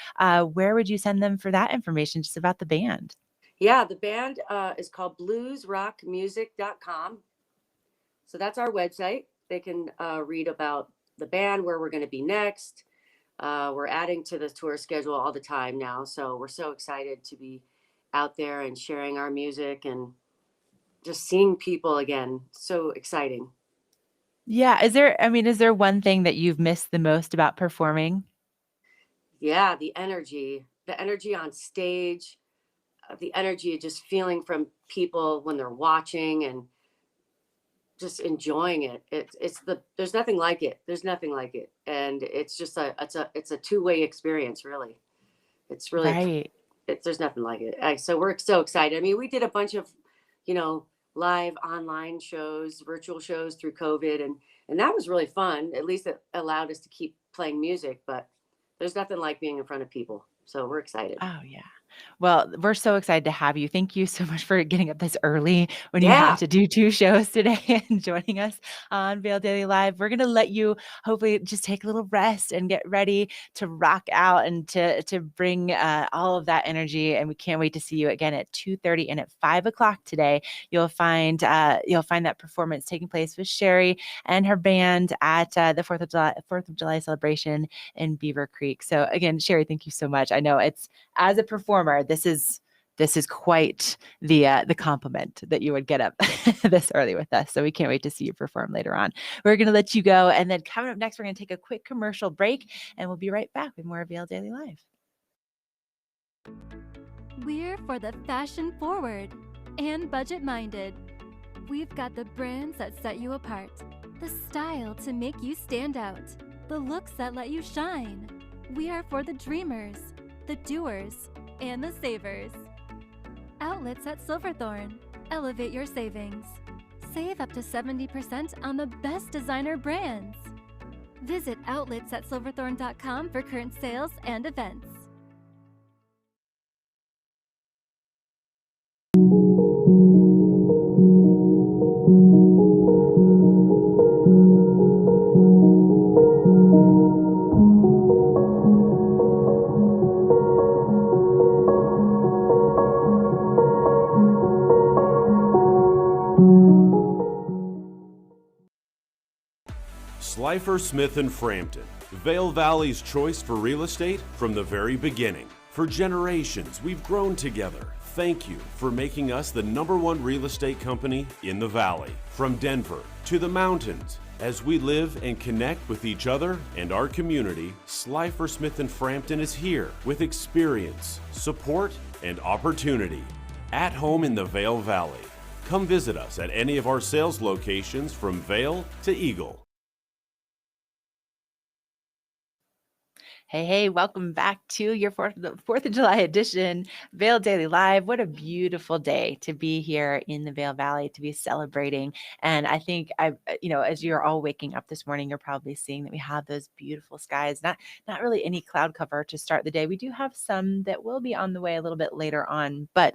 where would you send them for that information just about the band? Yeah, the band is called bluesrockmusic.com. So that's our website. They can read about the band, where we're going to be next. We're adding to the tour schedule all the time now. So we're so excited to be out there and sharing our music and just seeing people again. So exciting. Yeah. Is there one thing that you've missed the most about performing? Yeah, the energy on stage, the energy just feeling from people when they're watching and just enjoying it. There's nothing like it. There's nothing like it. And it's just it's a two-way experience, really. It's really, Right. there's nothing like it. So we're so excited. I mean, we did a bunch of, live online shows, virtual shows through COVID, and that was really fun. At least it allowed us to keep playing music, but there's nothing like being in front of people. So we're excited. Oh, yeah. Well, we're so excited to have you. Thank you so much for getting up this early when you Yeah. have to do 2 shows today and joining us on Vail Daily Live. We're going to let you hopefully just take a little rest and get ready to rock out and to bring all of that energy. And we can't wait to see you again at 2:30 and at 5 o'clock today. You'll find that performance taking place with Sherry and her band at the 4th of July celebration in Beaver Creek. So again, Sherry, thank you so much. I know it's, as a performer, this is quite the compliment that you would get up this early with us. So we can't wait to see you perform later on. We're going to let you go. And then coming up next, we're going to take a quick commercial break and we'll be right back with more Vail Daily Live. We're for the fashion forward and budget minded. We've got the brands that set you apart, the style to make you stand out, the looks that let you shine. We are for the dreamers, the doers, and the savers. Outlets at Silverthorne. Elevate your savings. Save up to 70% on the best designer brands. Visit outletsatsilverthorne.com for current sales and events. Slifer Smith and Frampton, Vail Valley's choice for real estate from the very beginning. For generations, we've grown together. Thank you for making us the #1 real estate company in the Valley. From Denver to the mountains, as we live and connect with each other and our community, Slifer Smith and Frampton is here with experience, support, and opportunity. At home in the Vail Valley. Come visit us at any of our sales locations from Vail to Eagle. Hey, welcome back to your 4th of July edition, Vail Daily Live. What a beautiful day to be here in the Vail Valley, to be celebrating. And I think, as you're all waking up this morning, you're probably seeing that we have those beautiful skies, not really any cloud cover to start the day. We do have some that will be on the way a little bit later on, but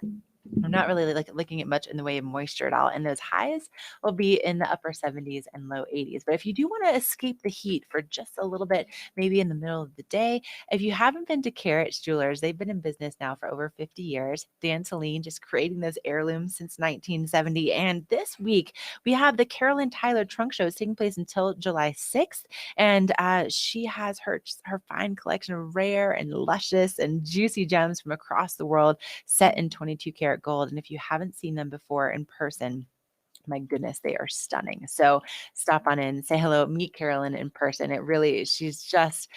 I'm not really looking at much in the way of moisture at all. And those highs will be in the upper 70s and low 80s. But if you do want to escape the heat for just a little bit, maybe in the middle of the day, if you haven't been to Carrots Jewelers, they've been in business now for over 50 years. Dan Celine just creating those heirlooms since 1970. And this week, we have the Carolyn Tyler Trunk Show taking place until July 6th. And she has her fine collection of rare and luscious and juicy gems from across the world set in 22 karat gold. And if you haven't seen them before in person, my goodness, they are stunning. So stop on in, say hello, meet Carolyn in person. She's just,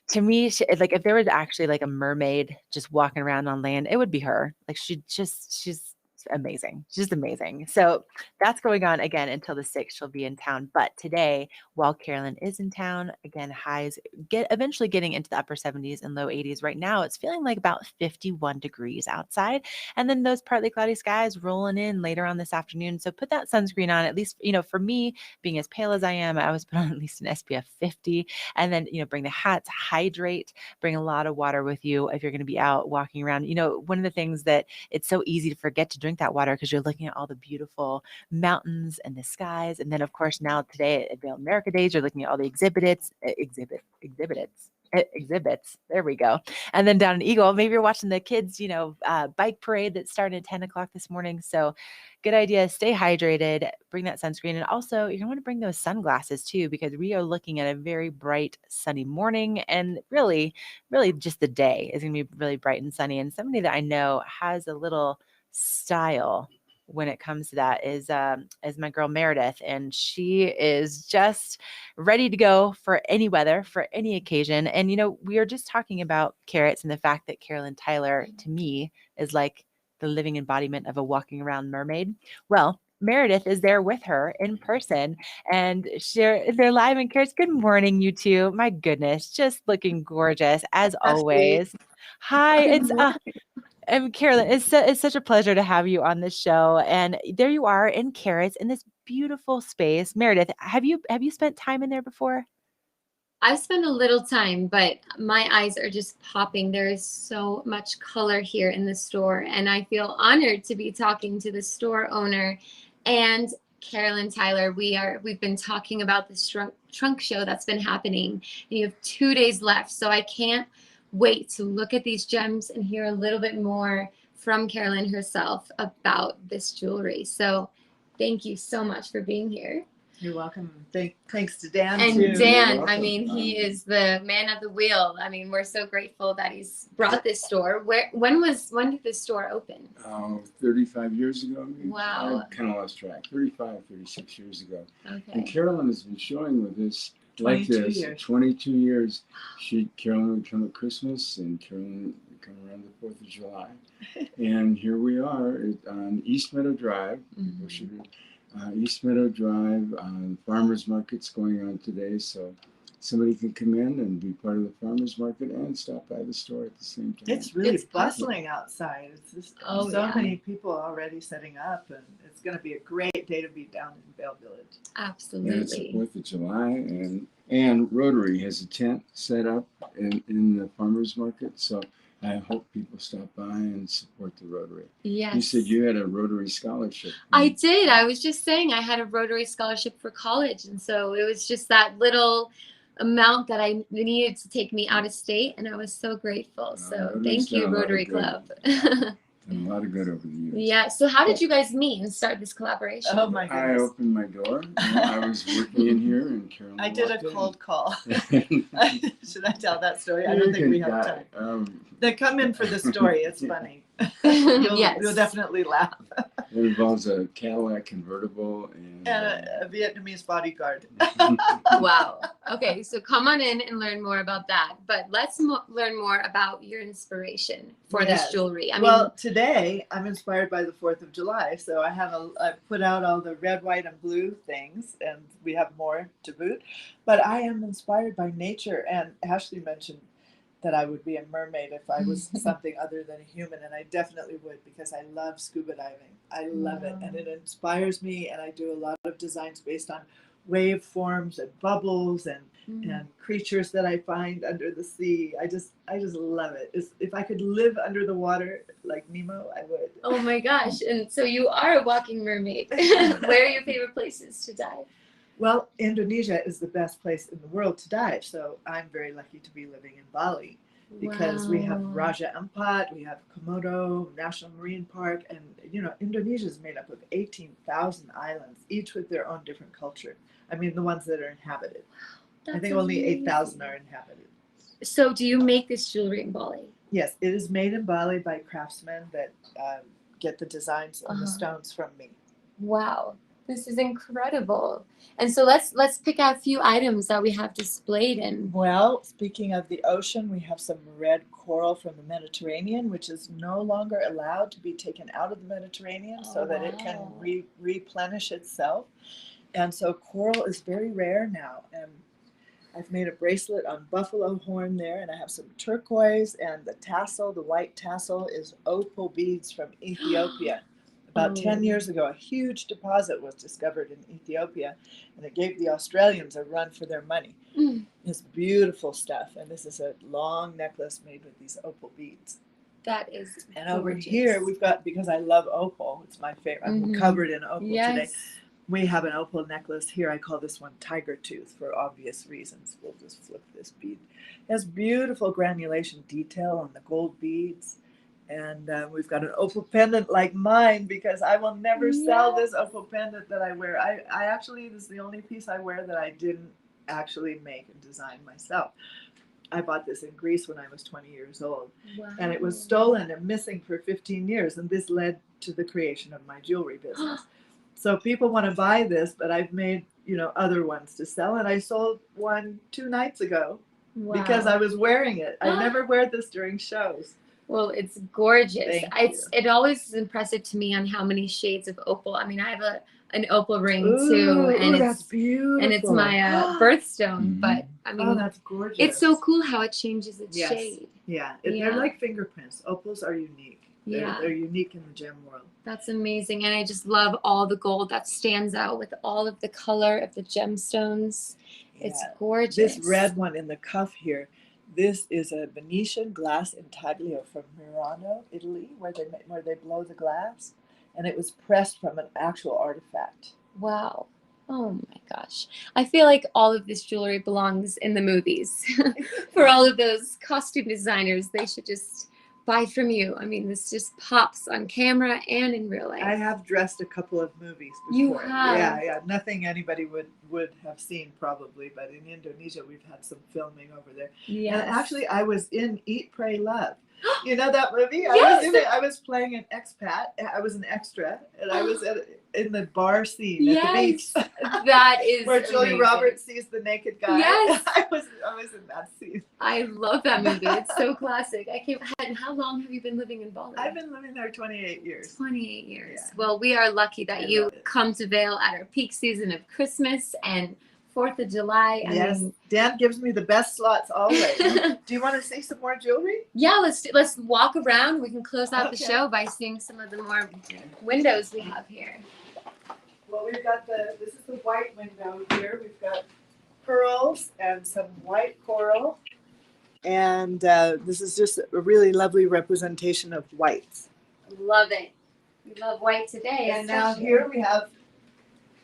to me, like if there was actually like a mermaid just walking around on land, it would be her. Like she's It's amazing, just amazing. So that's going on again until the 6th. She'll be in town. But today, while Carolyn is in town, again, highs eventually getting into the upper 70s and low 80s. Right now, it's feeling like about 51 degrees outside. And then those partly cloudy skies rolling in later on this afternoon. So put that sunscreen on, at least, for me, being as pale as I am, I always put on at least an SPF 50. And then, bring the hats, hydrate, bring a lot of water with you if you're going to be out walking around. One of the things that it's so easy to forget to drink that water because you're looking at all the beautiful mountains and the skies. And then, of course, now today at Vail America Days, you're looking at all the exhibits. There we go. And then down in Eagle, maybe you're watching the kids, bike parade that started at 10 o'clock this morning. So good idea. Stay hydrated, bring that sunscreen. And also you're going to want to bring those sunglasses too, because we are looking at a very bright, sunny morning, and really just the day is going to be really bright and sunny. And somebody that I know has a little style when it comes to that is my girl Meredith, and she is just ready to go for any weather, for any occasion. And we are just talking about carrots and the fact that Carolyn Tyler, to me, is like the living embodiment of a walking around mermaid. Well, Meredith is there with her in person, and they're live in Carrots. Good morning, you two. My goodness, just looking gorgeous as always. Hi, it's and Carolyn, it's such a pleasure to have you on this show. And there you are in Carrots in this beautiful space. Meredith, have you spent time in there before? I've spent a little time, but my eyes are just popping. There is so much color here in the store, and I feel honored to be talking to the store owner and Carolyn Tyler. We've been talking about this trunk show that's been happening, and you have 2 days left. So I can't wait to look at these gems and hear a little bit more from Carolyn herself about this jewelry. So thank you so much for being here. You're welcome. Thanks to Dan. And too. Dan, I mean, he is the man at the wheel. I mean, we're so grateful that he's brought this store. When did this store open? 35 years ago. Wow. I kind of lost track. 35, 36 years ago. Okay. And Carolyn has been showing with us like 22 this. years. 22 years. Carolyn would come at Christmas, and Carolyn would come around the 4th of July. And here we are on East Meadow Drive. East Meadow Drive, farmers market's going on today, so somebody can come in and be part of the farmers market and stop by the store at the same time. It's really bustling outside. It's just many people already setting up, and it's going to be a great day to be down in Vail Village. Absolutely. And it's the 4th of July, and Rotary has a tent set up in the farmers market, so I hope people stop by and support the Rotary. Yes. You said you had a Rotary scholarship. I did. I was just saying I had a Rotary scholarship for college. And so it was just that little amount that I needed to take me out of state. And I was so grateful. So thank you, Rotary Club. And a lot of good over the years. Yeah. So how did you guys meet and start this collaboration? Oh my goodness. I opened my door. I was working in here, and Carolyn I did a walked in. cold call. Should I tell that story? I don't think we have time. They come in for the story. It's funny. You'll definitely laugh. It involves a Cadillac convertible and a Vietnamese bodyguard. Wow. Okay, so come on in and learn more about that. But let's learn more about your inspiration for this jewelry. Well, today I'm inspired by the 4th of July. So I put out all the red, white, and blue things, and we have more to boot. But I am inspired by nature. And Ashley mentioned that I would be a mermaid if I was something other than a human, and I definitely would, because I love scuba diving. I love it, and it inspires me, and I do a lot of designs based on wave forms and bubbles and creatures that I find under the sea. I just love it. If I could live under the water like Nemo, I would. Oh my gosh. And so you are a walking mermaid. Where are your favorite places to dive? Well, Indonesia is the best place in the world to dive. So I'm very lucky to be living in Bali, because we have Raja Ampat, we have Komodo National Marine Park, and Indonesia is made up of 18,000 islands, each with their own different culture. I mean, the ones that are inhabited. I think only 8,000 are inhabited. So do you make this jewelry in Bali? Yes, it is made in Bali by craftsmen that get the designs on the stones from me. Wow. This is incredible. And so let's pick out a few items that we have displayed in. Well, speaking of the ocean, we have some red coral from the Mediterranean, which is no longer allowed to be taken out of the Mediterranean so that it can replenish itself. And so coral is very rare now. And I've made a bracelet on buffalo horn there, and I have some turquoise, and the tassel, the white tassel, is opal beads from Ethiopia. About 10 years ago, a huge deposit was discovered in Ethiopia, and it gave the Australians a run for their money. It's beautiful stuff, and this is a long necklace made with these opal beads. That is And over here, we've got, because I love opal, it's my favorite, I'm covered in opal today. We have an opal necklace here. I call this one Tiger Tooth for obvious reasons. We'll just flip this bead. It has beautiful granulation detail on the gold beads. And we've got an opal pendant like mine, because I will never sell this opal pendant that I wear. I actually, this is the only piece I wear that I didn't actually make and design myself. I bought this in Greece when I was 20 years old. And it was stolen and missing for 15 years. And this led to the creation of my jewelry business. So people want to buy this, but I've made, other ones to sell. And I sold one 2 nights ago because I was wearing it. I never wear this during shows. Well, it's gorgeous. It always is impressive to me on how many shades of opal. I mean, I have an opal ring too, and that's beautiful. And it's my birthstone. But I mean, that's gorgeous. It's so cool how it changes its shade. Yeah, they're like fingerprints. Opals are unique. They're unique in the gem world. That's amazing. And I just love all the gold that stands out with all of the color of the gemstones. It's gorgeous. This red one in the cuff here, this is a Venetian glass intaglio from Murano, Italy, where they blow the glass. And it was pressed from an actual artifact. Wow. Oh my gosh. I feel like all of this jewelry belongs in the movies. For all of those costume designers, they should just buy from you. I mean, this just pops on camera and in real life. I have dressed a couple of movies before. You have? Yeah. Nothing anybody would have seen probably, but in Indonesia we've had some filming over there. Yes. And actually I was in Eat, Pray, Love. You know that movie? Yes. I was in it. I was playing an expat. I was an extra, and I was in the bar scene at the beach. That is where Julia amazing. Roberts sees the naked guy. Yes. I was in that scene. I love that movie. It's so classic. And how long have you been living in Bali? I've been living there 28 years. 28 years. Yeah. Well, we are lucky that you come to Vail at our peak season of Christmas and 4th of July. I mean, Dan gives me the best slots always. Do you want to see some more jewelry? Yeah, let's walk around. We can close out the show by seeing some of the more windows we have here. Well, we've got this is the white window here. We've got pearls and some white coral. And this is just a really lovely representation of whites. Love it. We love white today. And now here we have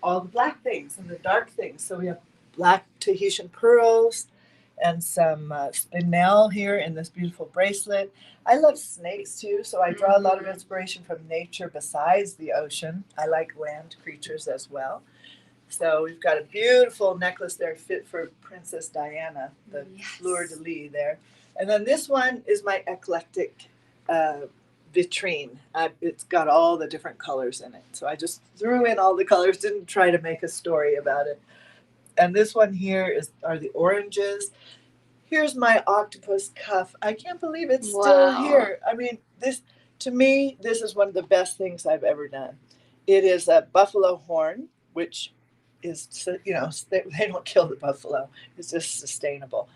all the black things and the dark things. So we have black Tahitian pearls and some spinel here in this beautiful bracelet. I love snakes too, so I draw a lot of inspiration from nature besides the ocean. I like land creatures as well. So we've got a beautiful necklace there fit for Princess Diana, the fleur-de-lis there. And then this one is my eclectic vitrine. It's got all the different colors in it. So I just threw in all the colors, didn't try to make a story about it. And this one here are the oranges. Here's my octopus cuff. I can't believe it's still here. I mean, to me, this is one of the best things I've ever done. It is a buffalo horn, which is, they don't kill the buffalo. It's just sustainable.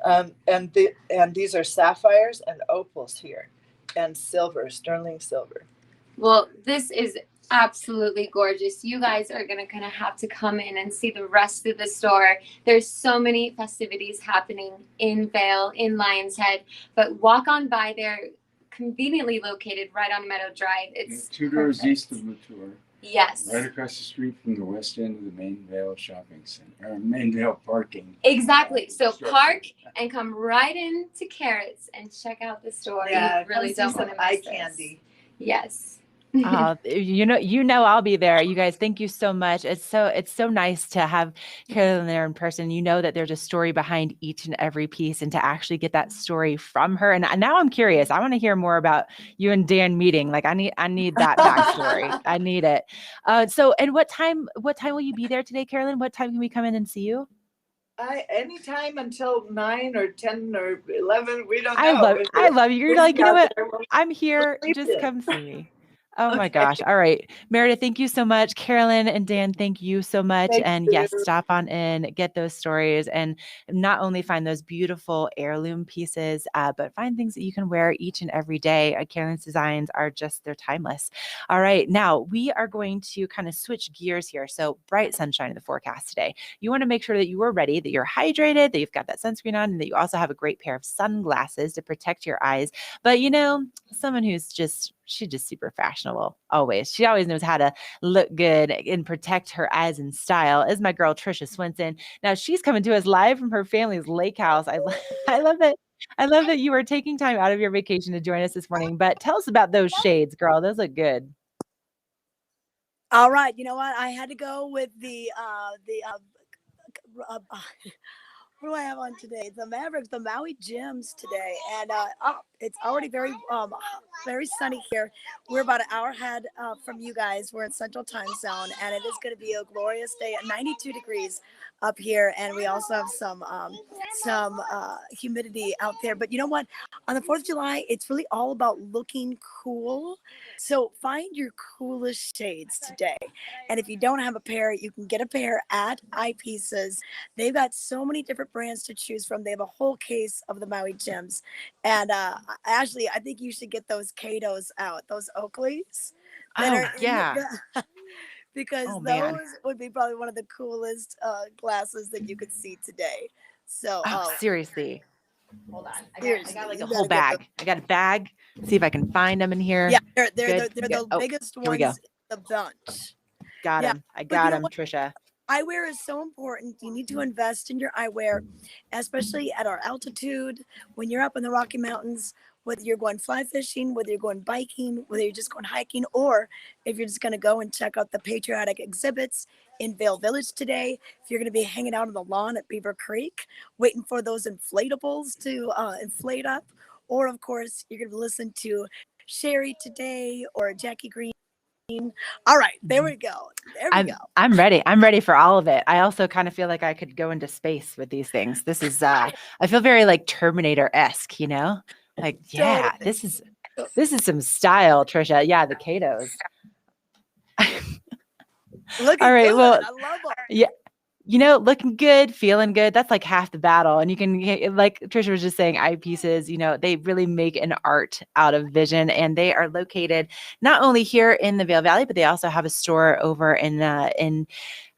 And these are sapphires and opals here. And silver, sterling silver. Well, this is absolutely gorgeous. You guys are gonna have to come in and see the rest of the store. There's so many festivities happening in Vail, in Lion's Head, but walk on by there, conveniently located right on Meadow Drive. It's 2 doors east of Latour. Yes. Right across the street from the west end of the main Vail shopping center, or main Vail parking. Exactly. So park and come right into Carrots and check out the store. Yeah, you really don't want to miss eye this. candy. Yes. I'll be there. You guys, thank you so much. It's so nice to have Carolyn there in person. You know that there's a story behind each and every piece, and to actually get that story from her. And now I'm curious. I want to hear more about you and Dan meeting. Like I need that backstory. I need it. And what time will you be there today, Carolyn? What time can we come in and see you? Anytime until 9 or 10 or 11. We don't know. I love you. You're like, you know what? I'm here. We'll Just leave it. come see me. Oh my Okay. gosh. All right. Meredith, thank you so much. Carolyn and Dan, thank you so much. Thank And you. yes, stop on in, get those stories, and not only find those beautiful heirloom pieces, but find things that you can wear each and every day. Carolyn's designs they're timeless. All right. Now we are going to kind of switch gears here. So bright sunshine in the forecast today. You want to make sure that you are ready, that you're hydrated, that you've got that sunscreen on, and that you also have a great pair of sunglasses to protect your eyes. But someone she's just super fashionable always. She always knows how to look good and protect her eyes in style is my girl, Trisha Swinson. Now she's coming to us live from her family's lake house. I love that. I love that you are taking time out of your vacation to join us this morning, but tell us about those shades, girl. Those look good. All right. You know what? I had to go with what do I have on today? The Mavericks, the Maui Gyms today, and it's already very sunny here. We're about an hour ahead from you guys. We're in Central Time Zone, and it is going to be a glorious day at 92 degrees up here, and we also have some humidity out there. But you know what? On the 4th of July, it's really all about looking cool. So find your coolest shades today. And if you don't have a pair, you can get a pair at Eyepieces. They've got so many different brands to choose from. They have a whole case of the Maui Gyms. And Ashley, I think you should get those Katos out, those Oakleys. Because those would be probably one of the coolest glasses that you could see today. So seriously. Hold on. I got like a whole bag. I got a bag. See if I can find them in here. Yeah, they're the biggest ones in the bunch. Got him. I got him, Trisha. Eyewear is so important. You need to invest in your eyewear, especially at our altitude, when you're up in the Rocky Mountains, whether you're going fly fishing, whether you're going biking, whether you're just going hiking, or if you're just going to go and check out the patriotic exhibits in Vail Village today, if you're going to be hanging out on the lawn at Beaver Creek, waiting for those inflatables to inflate up, or of course, you're going to listen to Sherry today or Jackie Green. All right, there we go. I'm ready. I'm ready for all of it. I also kind of feel like I could go into space with these things. This is I feel very like Terminator-esque, Like, yeah, this is some style, Trisha. Yeah, the Katos. All right, well, I love them. Yeah. Looking good, feeling good. That's like half the battle. And you can, like Trisha was just saying, Eyepieces, they really make an art out of vision. And they are located not only here in the Vail Valley, but they also have a store over in the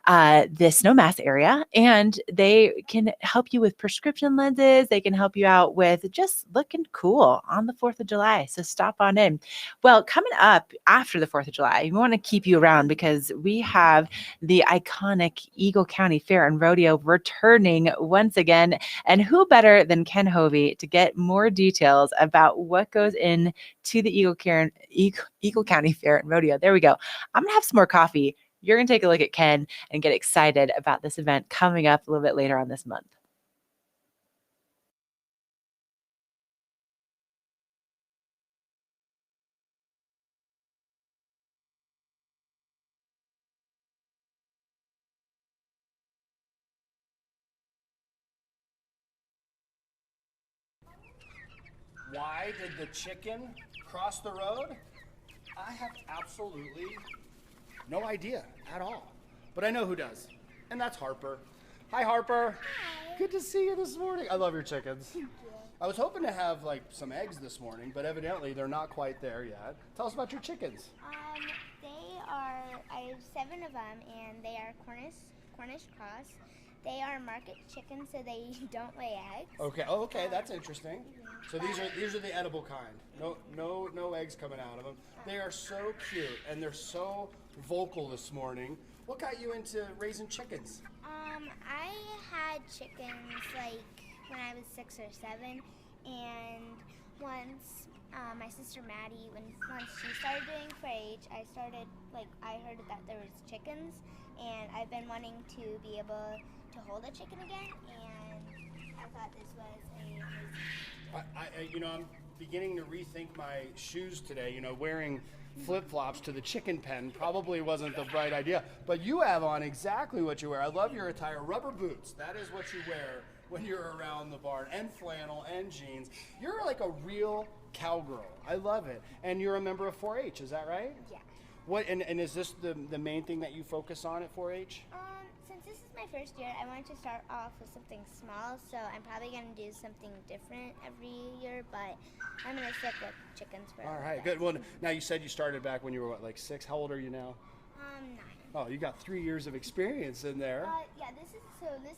Snowmass area, and they can help you with prescription lenses. They can help you out with just looking cool on the 4th of July. So stop on in. Well, coming up after the 4th of July, we want to keep you around because we have the iconic Eagle County Fair and Rodeo returning once again. And who better than Ken Hovey to get more details about what goes into the Eagle County Fair and Rodeo. There we go. I'm going to have some more coffee. You're going to take a look at Ken and get excited about this event coming up a little bit later on this month. Why did the chicken cross the road? I have absolutely no idea at all. But I know who does, and that's Harper. Hi, Harper. Hi. Good to see you this morning. I love your chickens. Thank you. I was hoping to have some eggs this morning, but evidently they're not quite there yet. Tell us about your chickens. I have 7 of them, and they are Cornish cross. They are market chickens, so they don't lay eggs. Okay. Oh, okay. That's interesting. So these are the edible kind. No eggs coming out of them. They are so cute, and they're so vocal this morning. What got you into raising chickens? I had chickens when I was 6 or 7, and once my sister Maddie, once she started doing 4-H, I heard that there was chickens, and I've been wanting to be able to hold a chicken again, and I thought this was amazing. I'm beginning to rethink my shoes today. Wearing flip-flops to the chicken pen probably wasn't the right idea, but you have on exactly what you wear. I love your attire. Rubber boots, that is what you wear when you're around the barn, and flannel and jeans. You're like a real cowgirl. I love it. And you're a member of 4-H, is that right? Yeah. What and is this the main thing that you focus on at 4-H? Since this is my first year, I wanted to start off with something small, so I'm probably going to do something different every year, but I'm going to stick with chickens for All right, good. Well, now you said you started back when you were, what, like 6? How old are you now? 9. Oh, you got 3 years of experience in there. Yeah, this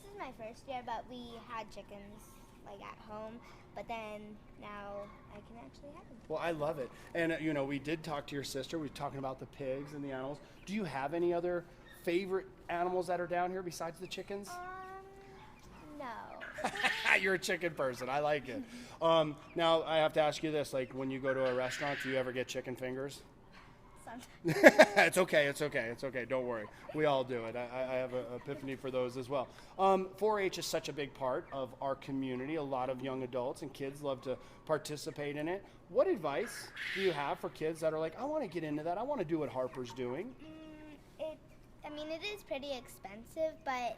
is my first year, but we had chickens like at home, but then now I can actually have them. Well, I love it. And, we did talk to your sister. We were talking about the pigs and the animals. Do you have any other favorite animals that are down here besides the chickens? No. You're a chicken person. I like it. Now, I have to ask you this. Like, when you go to a restaurant, do you ever get chicken fingers? Sometimes. It's okay. Don't worry. We all do it. I have an epiphany for those as well. 4-H is such a big part of our community. A lot of young adults and kids love to participate in it. What advice do you have for kids that are like, I want to get into that. I want to do what Harper's doing? It is pretty expensive, but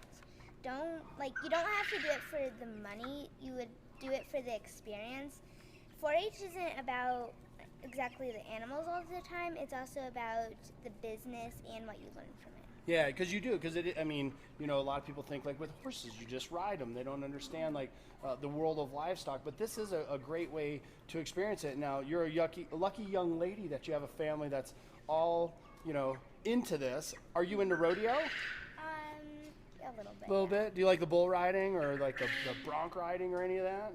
you don't have to do it for the money. You would do it for the experience. 4-H isn't about exactly the animals all the time. It's also about the business and what you learn from it. Yeah, because you do. Because a lot of people think like with horses, you just ride them. They don't understand the world of livestock. But this is a great way to experience it. Now, you're a lucky young lady that you have a family that's all into this. Are you into rodeo? A little bit. A little bit. Do you like the bull riding or like the bronc riding or any of that?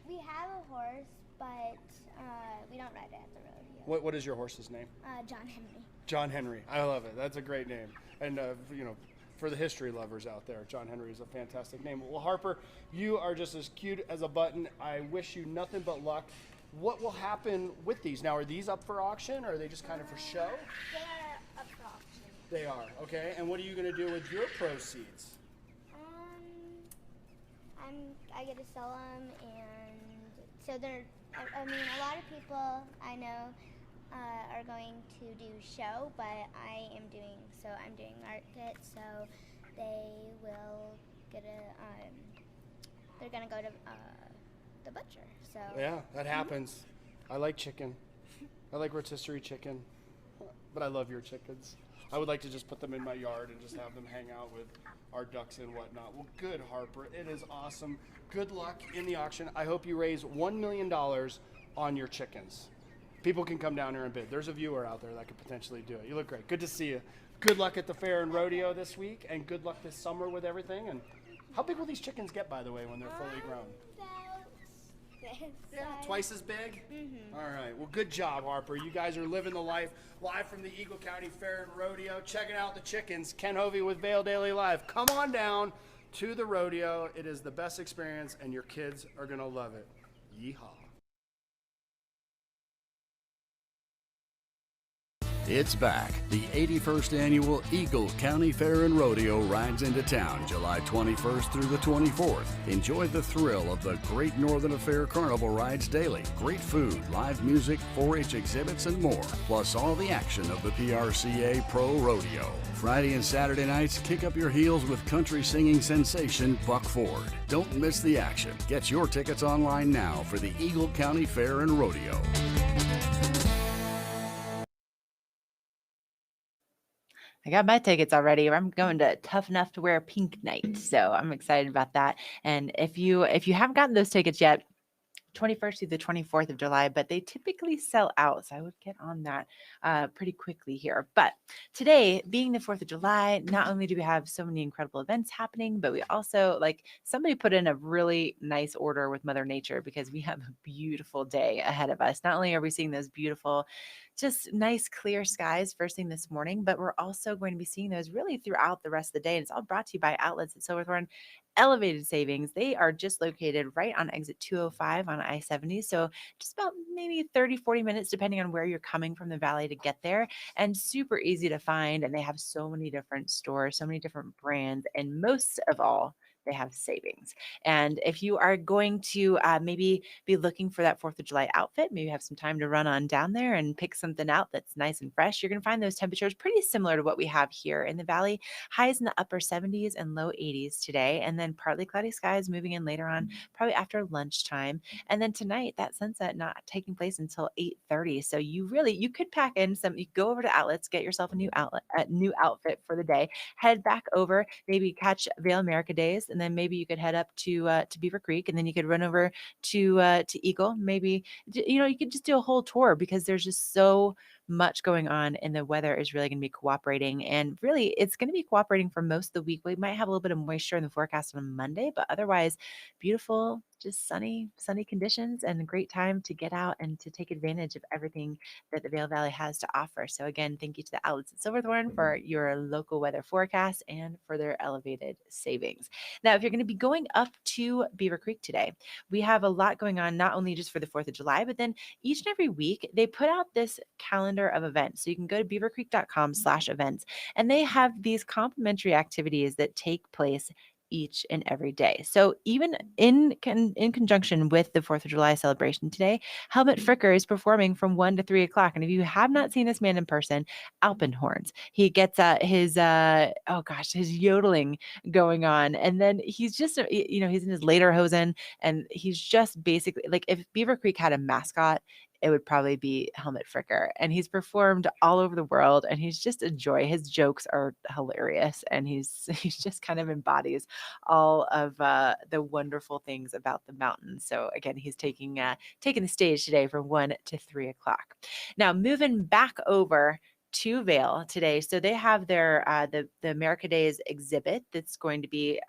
We have a horse, but we don't ride it at the rodeo. What is your horse's name? John Henry. John Henry. I love it. That's a great name. And for the history lovers out there, John Henry is a fantastic name. Well, Harper, you are just as cute as a button. I wish you nothing but luck. What will happen with these? Now, are these up for auction, or are they just kind of for show? They are up for auction. They are, okay. And what are you going to do with your proceeds? I get to sell them, and so a lot of people I know are going to do show, but I'm doing market, so they will get they're gonna go to the butcher. So yeah, that happens. I like chicken. I like rotisserie chicken, but I love your chickens. I would like to just put them in my yard and just have them hang out with our ducks and whatnot. Well, good, Harper. It is awesome. Good luck in the auction. I hope you raise $1 million on your chickens. People can come down here and bid. There's a viewer out there that could potentially do it. You look great. Good to see you. Good luck at the fair and rodeo this week, and good luck this summer with everything. And how big will these chickens get, by the way, when they're fully grown? Yeah, twice as big? Mm-hmm. All right. Well, good job, Harper. You guys are living the life live from the Eagle County Fair and Rodeo, checking out the chickens. Ken Hovey with Vail Daily Live. Come on down to the rodeo. It is the best experience, and your kids are going to love it. Yeehaw. It's back. The 81st Annual Eagle County Fair and Rodeo rides into town July 21st through the 24th. Enjoy the thrill of the Great Northern Affair Carnival rides daily. Great food, live music, 4-H exhibits, and more. Plus all the action of the PRCA Pro Rodeo. Friday and Saturday nights, kick up your heels with country singing sensation Buck Ford. Don't miss the action. Get your tickets online now for the Eagle County Fair and Rodeo. I got my tickets already. I'm going to Tough Enough to Wear Pink Night, so I'm excited about that. And if you haven't gotten those tickets yet, 21st through the 24th of July, but they typically sell out, so I would get on that pretty quickly here. But today, being the 4th of July, not only do we have so many incredible events happening, but we also, somebody put in a really nice order with Mother Nature because we have a beautiful day ahead of us. Not only are we seeing those beautiful, just nice clear skies first thing this morning, but we're also going to be seeing those really throughout the rest of the day. And it's all brought to you by Outlets at Silverthorne elevated savings, they are just located right on exit 205 on I-70. So just about maybe 30-40 minutes, depending on where you're coming from the valley to get there, and super easy to find. And they have so many different stores, so many different brands, and most of all, they have savings. And if you are going to maybe be looking for that 4th of July outfit, maybe have some time to run on down there and pick something out that's nice and fresh, you're going to find those temperatures pretty similar to what we have here in the valley. Highs in the upper 70s and low 80s today, and then partly cloudy skies moving in later on, probably after lunchtime. And then tonight, that sunset not taking place until 8:30. So you could pack in some, you go over to outlets, get yourself a new outfit for the day, head back over, maybe catch Vail America Days, and then maybe you could head up to Beaver Creek, and then you could run over to Eagle. Maybe you could just do a whole tour, because there's just so much going on, and the weather is really going to be cooperating, and really it's going to be cooperating for most of the week. We might have a little bit of moisture in the forecast on Monday, but otherwise beautiful, just sunny conditions, and a great time to get out and to take advantage of everything that the Vail Valley has to offer. So again, thank you to the outlets at Silverthorne for your local weather forecast and for their elevated savings. Now, if you're going to be going up to Beaver Creek today, we have a lot going on, not only just for the 4th of July, but then each and every week they put out this calendar of events. So you can go to beavercreek.com/events, and they have these complimentary activities that take place each and every day. So even in conjunction with the 4th of July celebration today, Helmut Fricker is performing from 1 to 3 o'clock. And if you have not seen this man in person, Alpenhorns, he gets his yodeling going on. And then he's just, he's in his lederhosen, and he's just basically like, if Beaver Creek had a mascot, it would probably be Helmut Fricker. And he's performed all over the world, and he's just a joy. His jokes are hilarious, and he's just kind of embodies all of the wonderful things about the mountains. So again, he's taking the stage today from 1 to 3 o'clock. Now, moving back over to Vail today. So they have their the America Days exhibit that's going to be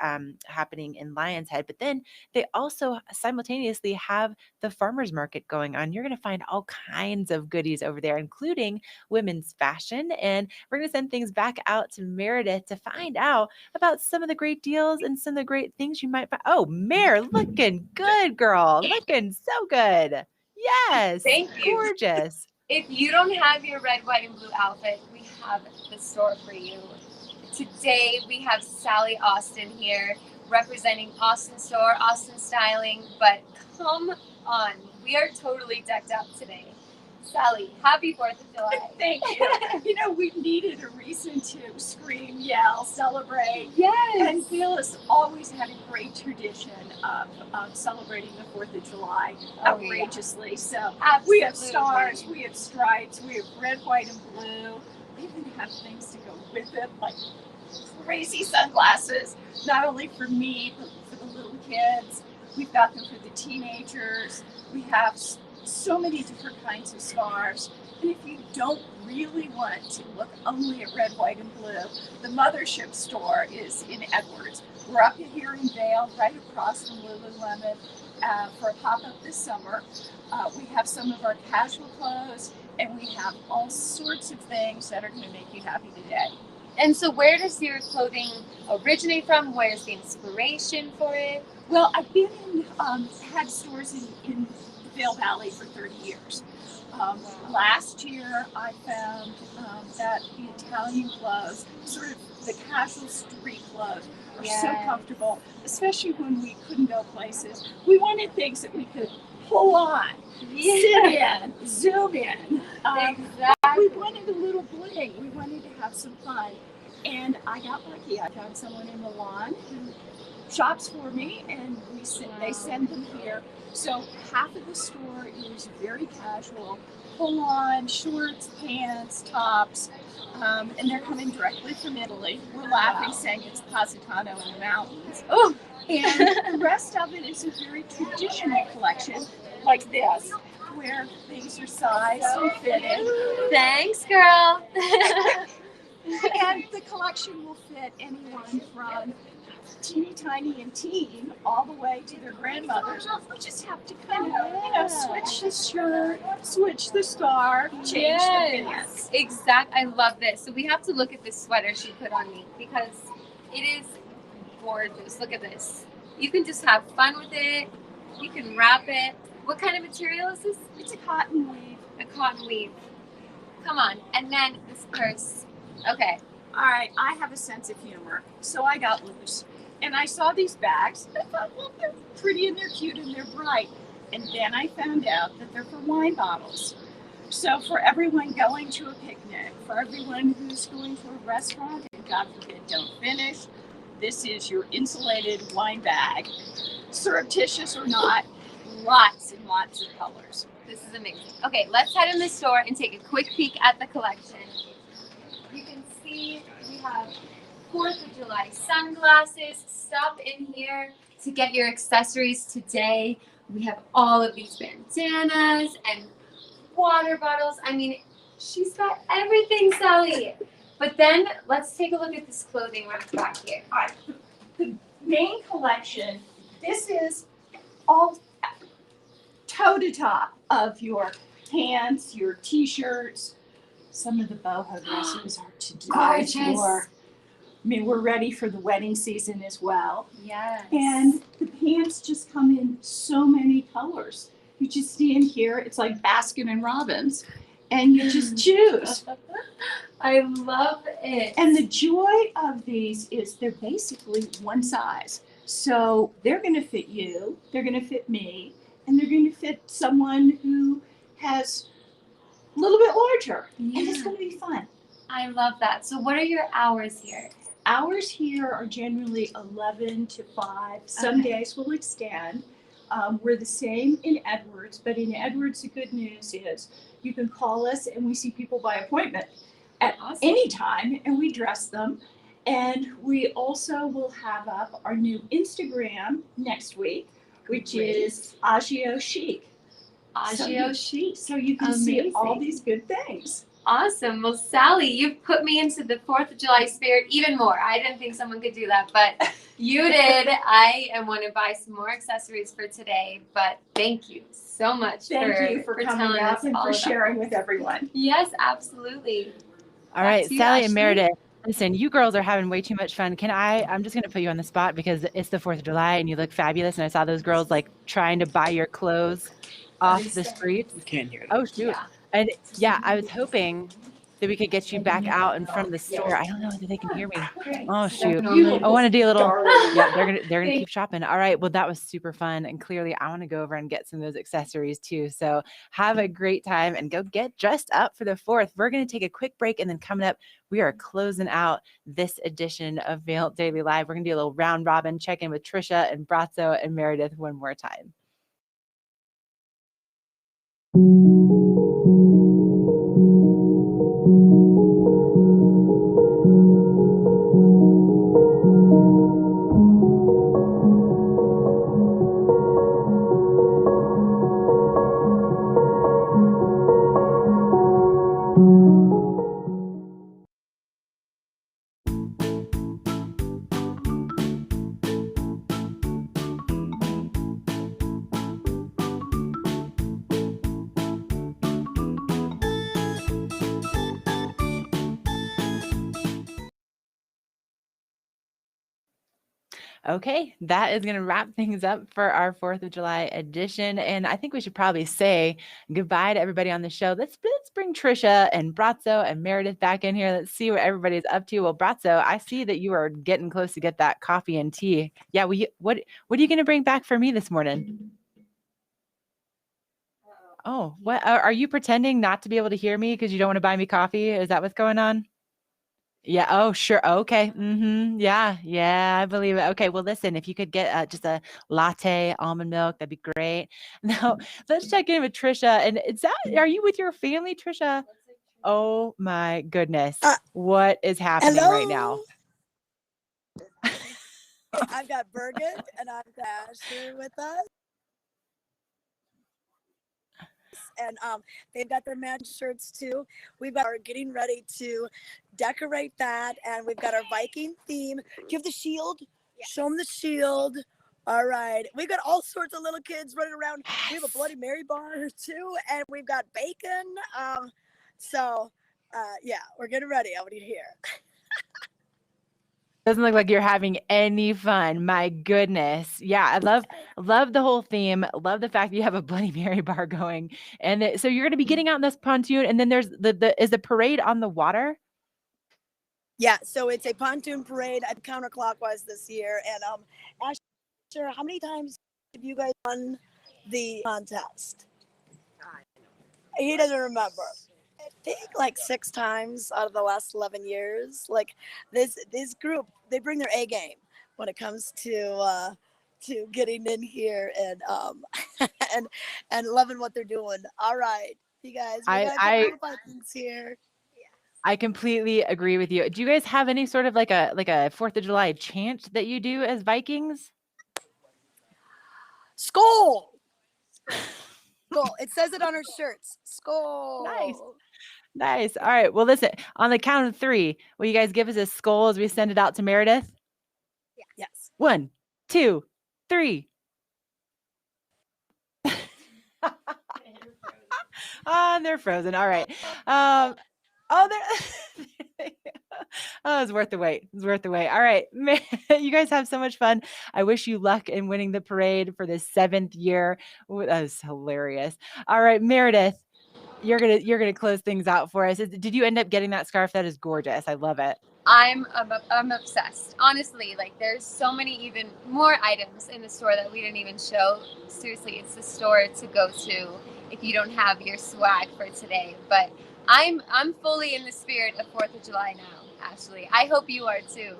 happening in Lion's Head, but then they also simultaneously have the farmers market going on. You're going to find all kinds of goodies over there, including women's fashion. And we're going to send things back out to Meredith to find out about some of the great deals and some of the great things you might find. Oh, Mare, looking good, girl. Looking so good. Yes. Thank you. Gorgeous. If you don't have your red, white, and blue outfit, we have the store for you. Today, we have Sally Austin here representing Austin Store, Austin Styling, but come on, we are totally decked out today. Sally, happy 4th of July. Thank you. We needed a reason to scream, yell, celebrate. Yes. And Vail has always had a great tradition of celebrating the 4th of July outrageously. Yeah. So absolutely. We have stars, we have stripes, we have red, white, and blue. We even have things to go with it, like crazy sunglasses, not only for me, but for the little kids. We've got them for the teenagers. We have so many different kinds of scarves. And if you don't really want to look only at red, white, and blue, the mothership store is in Edwards. We're up here in Vail, right across from Lululemon, for a pop-up this summer. We have some of our casual clothes, and we have all sorts of things that are going to make you happy today. And so where does your clothing originate from? Where's the inspiration for it? Well, I've been in, had stores in Vail Valley for 30 years. Last year, I found that the Italian clothes, sort of the casual street clothes, are so comfortable, especially when we couldn't go places. We wanted things that we could pull on, sit in, zoom in. We wanted a little bling. We wanted to have some fun. And I got lucky. I found someone in Milan who shops for me, and they send them here. So half of the store is very casual, full on shorts, pants, tops, and they're coming directly from Italy. We're laughing, saying it's Positano in the mountains. Oh, and the rest of it is a very traditional collection, like this, where things are sized and fitted. Thanks, girl. And the collection will fit anyone from teeny tiny and teen all the way to their grandmothers. We just have to kind of, switch the shirt, switch the scarf, change the pants. Exactly. I love this. So we have to look at this sweater she put on me, because it is gorgeous. Look at this. You can just have fun with it. You can wrap it. What kind of material is this? It's a cotton weave. A cotton weave. Come on. And then this purse. Okay. All right, I have a sense of humor, so I got loose. And I saw these bags. I thought, well, they're pretty and they're cute and they're bright. And then I found out that they're for wine bottles. So for everyone going to a picnic, for everyone who's going to a restaurant and God forbid don't finish, this is your insulated wine bag. Surreptitious or not, lots and lots of colors. This is amazing. Okay, let's head in the store and take a quick peek at the collection. You can see we have 4th of July sunglasses. Stop in here to get your accessories today. We have all of these bandanas and water bottles. I mean, she's got everything, Sally. But then let's take a look at this clothing rack back here. All right, the main collection, this is all toe to top of your pants, your t-shirts. Some of the boho dresses are to die for. I mean, we're ready for the wedding season as well. Yes. And the pants just come in so many colors. You just stand here, it's like Baskin and Robbins, and you just choose. I love it. And the joy of these is they're basically one size. So they're going to fit you, they're going to fit me, and they're going to fit someone who has a little bit larger. Yeah. And it's going to be fun. I love that. So what are your hours here? Hours here are generally 11 to 5. Some Okay. days will extend. We're the same in Edwards, but in Edwards, the good news is you can call us and we see people by appointment at any time and we dress them. And we also will have up our new Instagram next week, which is Agio Chic. Agio Chic. So you can see all Amazing. these good things. Awesome. Well, Sally, you've put me into the 4th of July spirit even more. I didn't think someone could do that, but you did. I am want to buy some more accessories for today, but thank you so much Thank you for coming telling up us and all for about sharing it. with everyone. Yes, absolutely. All right, to you, Sally and Ashley. Meredith. Listen, you girls are having way too much fun. I'm just going to put you on the spot because it's the 4th of July and you look fabulous. And I saw those girls like trying to buy your clothes off the streets. Can't hear Oh, shoot. Yeah. And yeah, I was hoping that we could get you back out in front of the store. I don't know if they can hear me. Oh, shoot. I want to do a little. Yeah, they're gonna keep shopping. All right. Well, that was super fun. And clearly I want to go over and get some of those accessories too. So have a great time and go get dressed up for the 4th. We're going to take a quick break. And then coming up, we are closing out this edition of Vail Daily Live. We're going to do a little round robin, check in with Trisha and Brazzo and Meredith one more time. Okay, that is going to wrap things up for our 4th of July edition. And I think we should probably say goodbye to everybody on the show. Let's bring Trisha and Brazzo and Meredith back in here. Let's see what everybody's up to. Well, Brazzo, I see that you are getting close to get that coffee and tea. Yeah, what are you going to bring back for me this morning? Oh, what are you pretending not to be able to hear me because you don't want to buy me coffee? Is that what's going on? Yeah. Oh, sure. Okay. Yeah. Yeah. I believe it. Okay. Well, listen, if you could get just a latte almond milk, that'd be great. Now, let's check in with Trisha. And are you with your family, Trisha? Oh my goodness. What is happening right now? I've got Birgit and I've got Ashley with us. And they've got their match shirts too. Are getting ready to decorate that, and we've got our Viking theme. Give the shield. Yes. Show them the shield. All right, we've got all sorts of little kids running around. Yes. We have a Bloody Mary bar too, and we've got bacon. Yeah, we're getting ready. I want you to hear. Doesn't look like you're having any fun. My goodness. Yeah, I love the whole theme. Love the fact that you have a Bloody Mary bar going. And so you're going to be getting out in this pontoon, and then there's is the parade on the water? Yeah, so it's a pontoon parade at counterclockwise this year. And Asher, how many times have you guys won the contest? He doesn't remember. I think like 6 times out of the last 11 years. Like this group, they bring their A game when it comes to getting in here and and loving what they're doing. All right, you guys, we got a couple of Vikings here. I completely agree with you. Do you guys have any sort of like a 4th of July chant that you do as Vikings? Skol! Skol. It says it on our shirts. Skol. Nice. All right. Well, listen, on the count of 3, will you guys give us a skull as we send it out to Meredith? Yes. 1, 2, 3. They're frozen. All right. Oh, they're oh, it's worth the wait. It's worth the wait. All right. You guys have so much fun. I wish you luck in winning the parade for the 7th year. Ooh, that was hilarious. All right, Meredith, you're gonna close things out for us. Did you end up getting that scarf? That is gorgeous. I love it. I'm obsessed. Honestly, like there's so many even more items in the store that we didn't even show. Seriously, it's the store to go to if you don't have your swag for today. But I'm fully in the spirit of 4th of July now, Ashley. I hope you are too.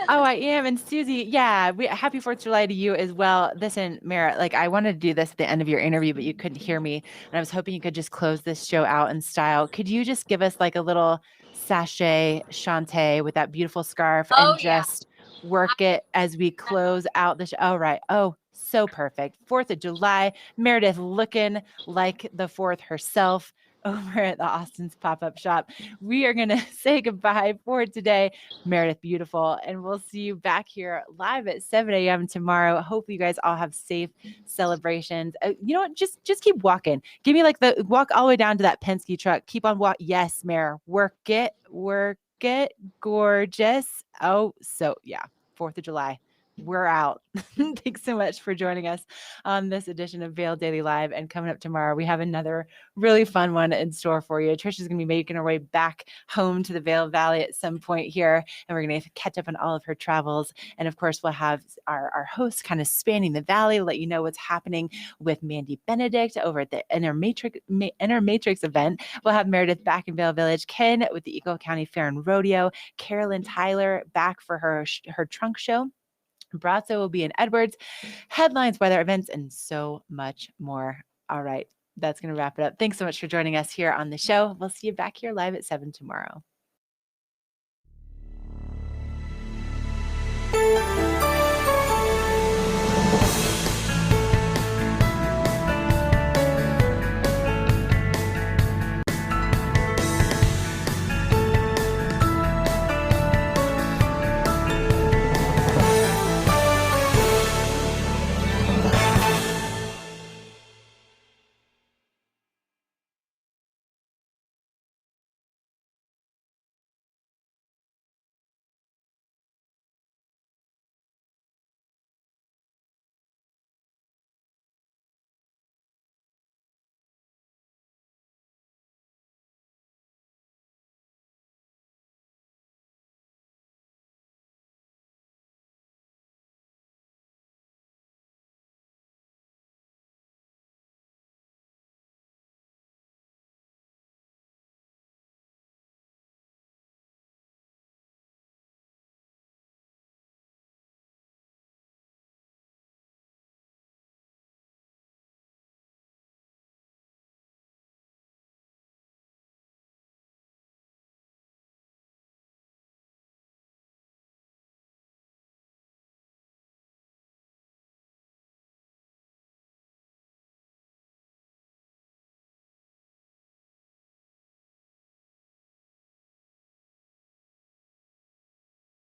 Oh, I am. And Susie, yeah, happy 4th of July to you as well. Listen, Mara, like I wanted to do this at the end of your interview, but you couldn't hear me. And I was hoping you could just close this show out in style. Could you just give us like a little sachet chante with that beautiful scarf and just work it as we close out the show? All right. Oh, so perfect. 4th of July, Meredith looking like the 4th herself over at the Austin's pop-up shop. We are going to say goodbye for today. Meredith, beautiful. And we'll see you back here live at 7 a.m. tomorrow. Hopefully you guys all have safe celebrations. You know what? Just keep walking. Give me like the walk all the way down to that Penske truck. Keep on walk. Yes, Mare. Work it. Gorgeous. Oh, so yeah. 4th of July. We're out. Thanks so much for joining us on this edition of Vail Daily Live. And coming up tomorrow, we have another really fun one in store for you. Trisha's going to be making her way back home to the Vail Valley at some point here, and we're going to catch up on all of her travels. And of course, we'll have our hosts kind of spanning the valley, let you know what's happening with Mandy Benedict over at the Inner Matrix event. We'll have Meredith back in Vail Village, Ken with the Eagle County Fair and Rodeo, Carolyn Tyler back for her trunk show. Brazzo will be in Edwards, headlines, weather events, and so much more. All right, that's going to wrap it up. Thanks so much for joining us here on the show. We'll see you back here live at 7 tomorrow.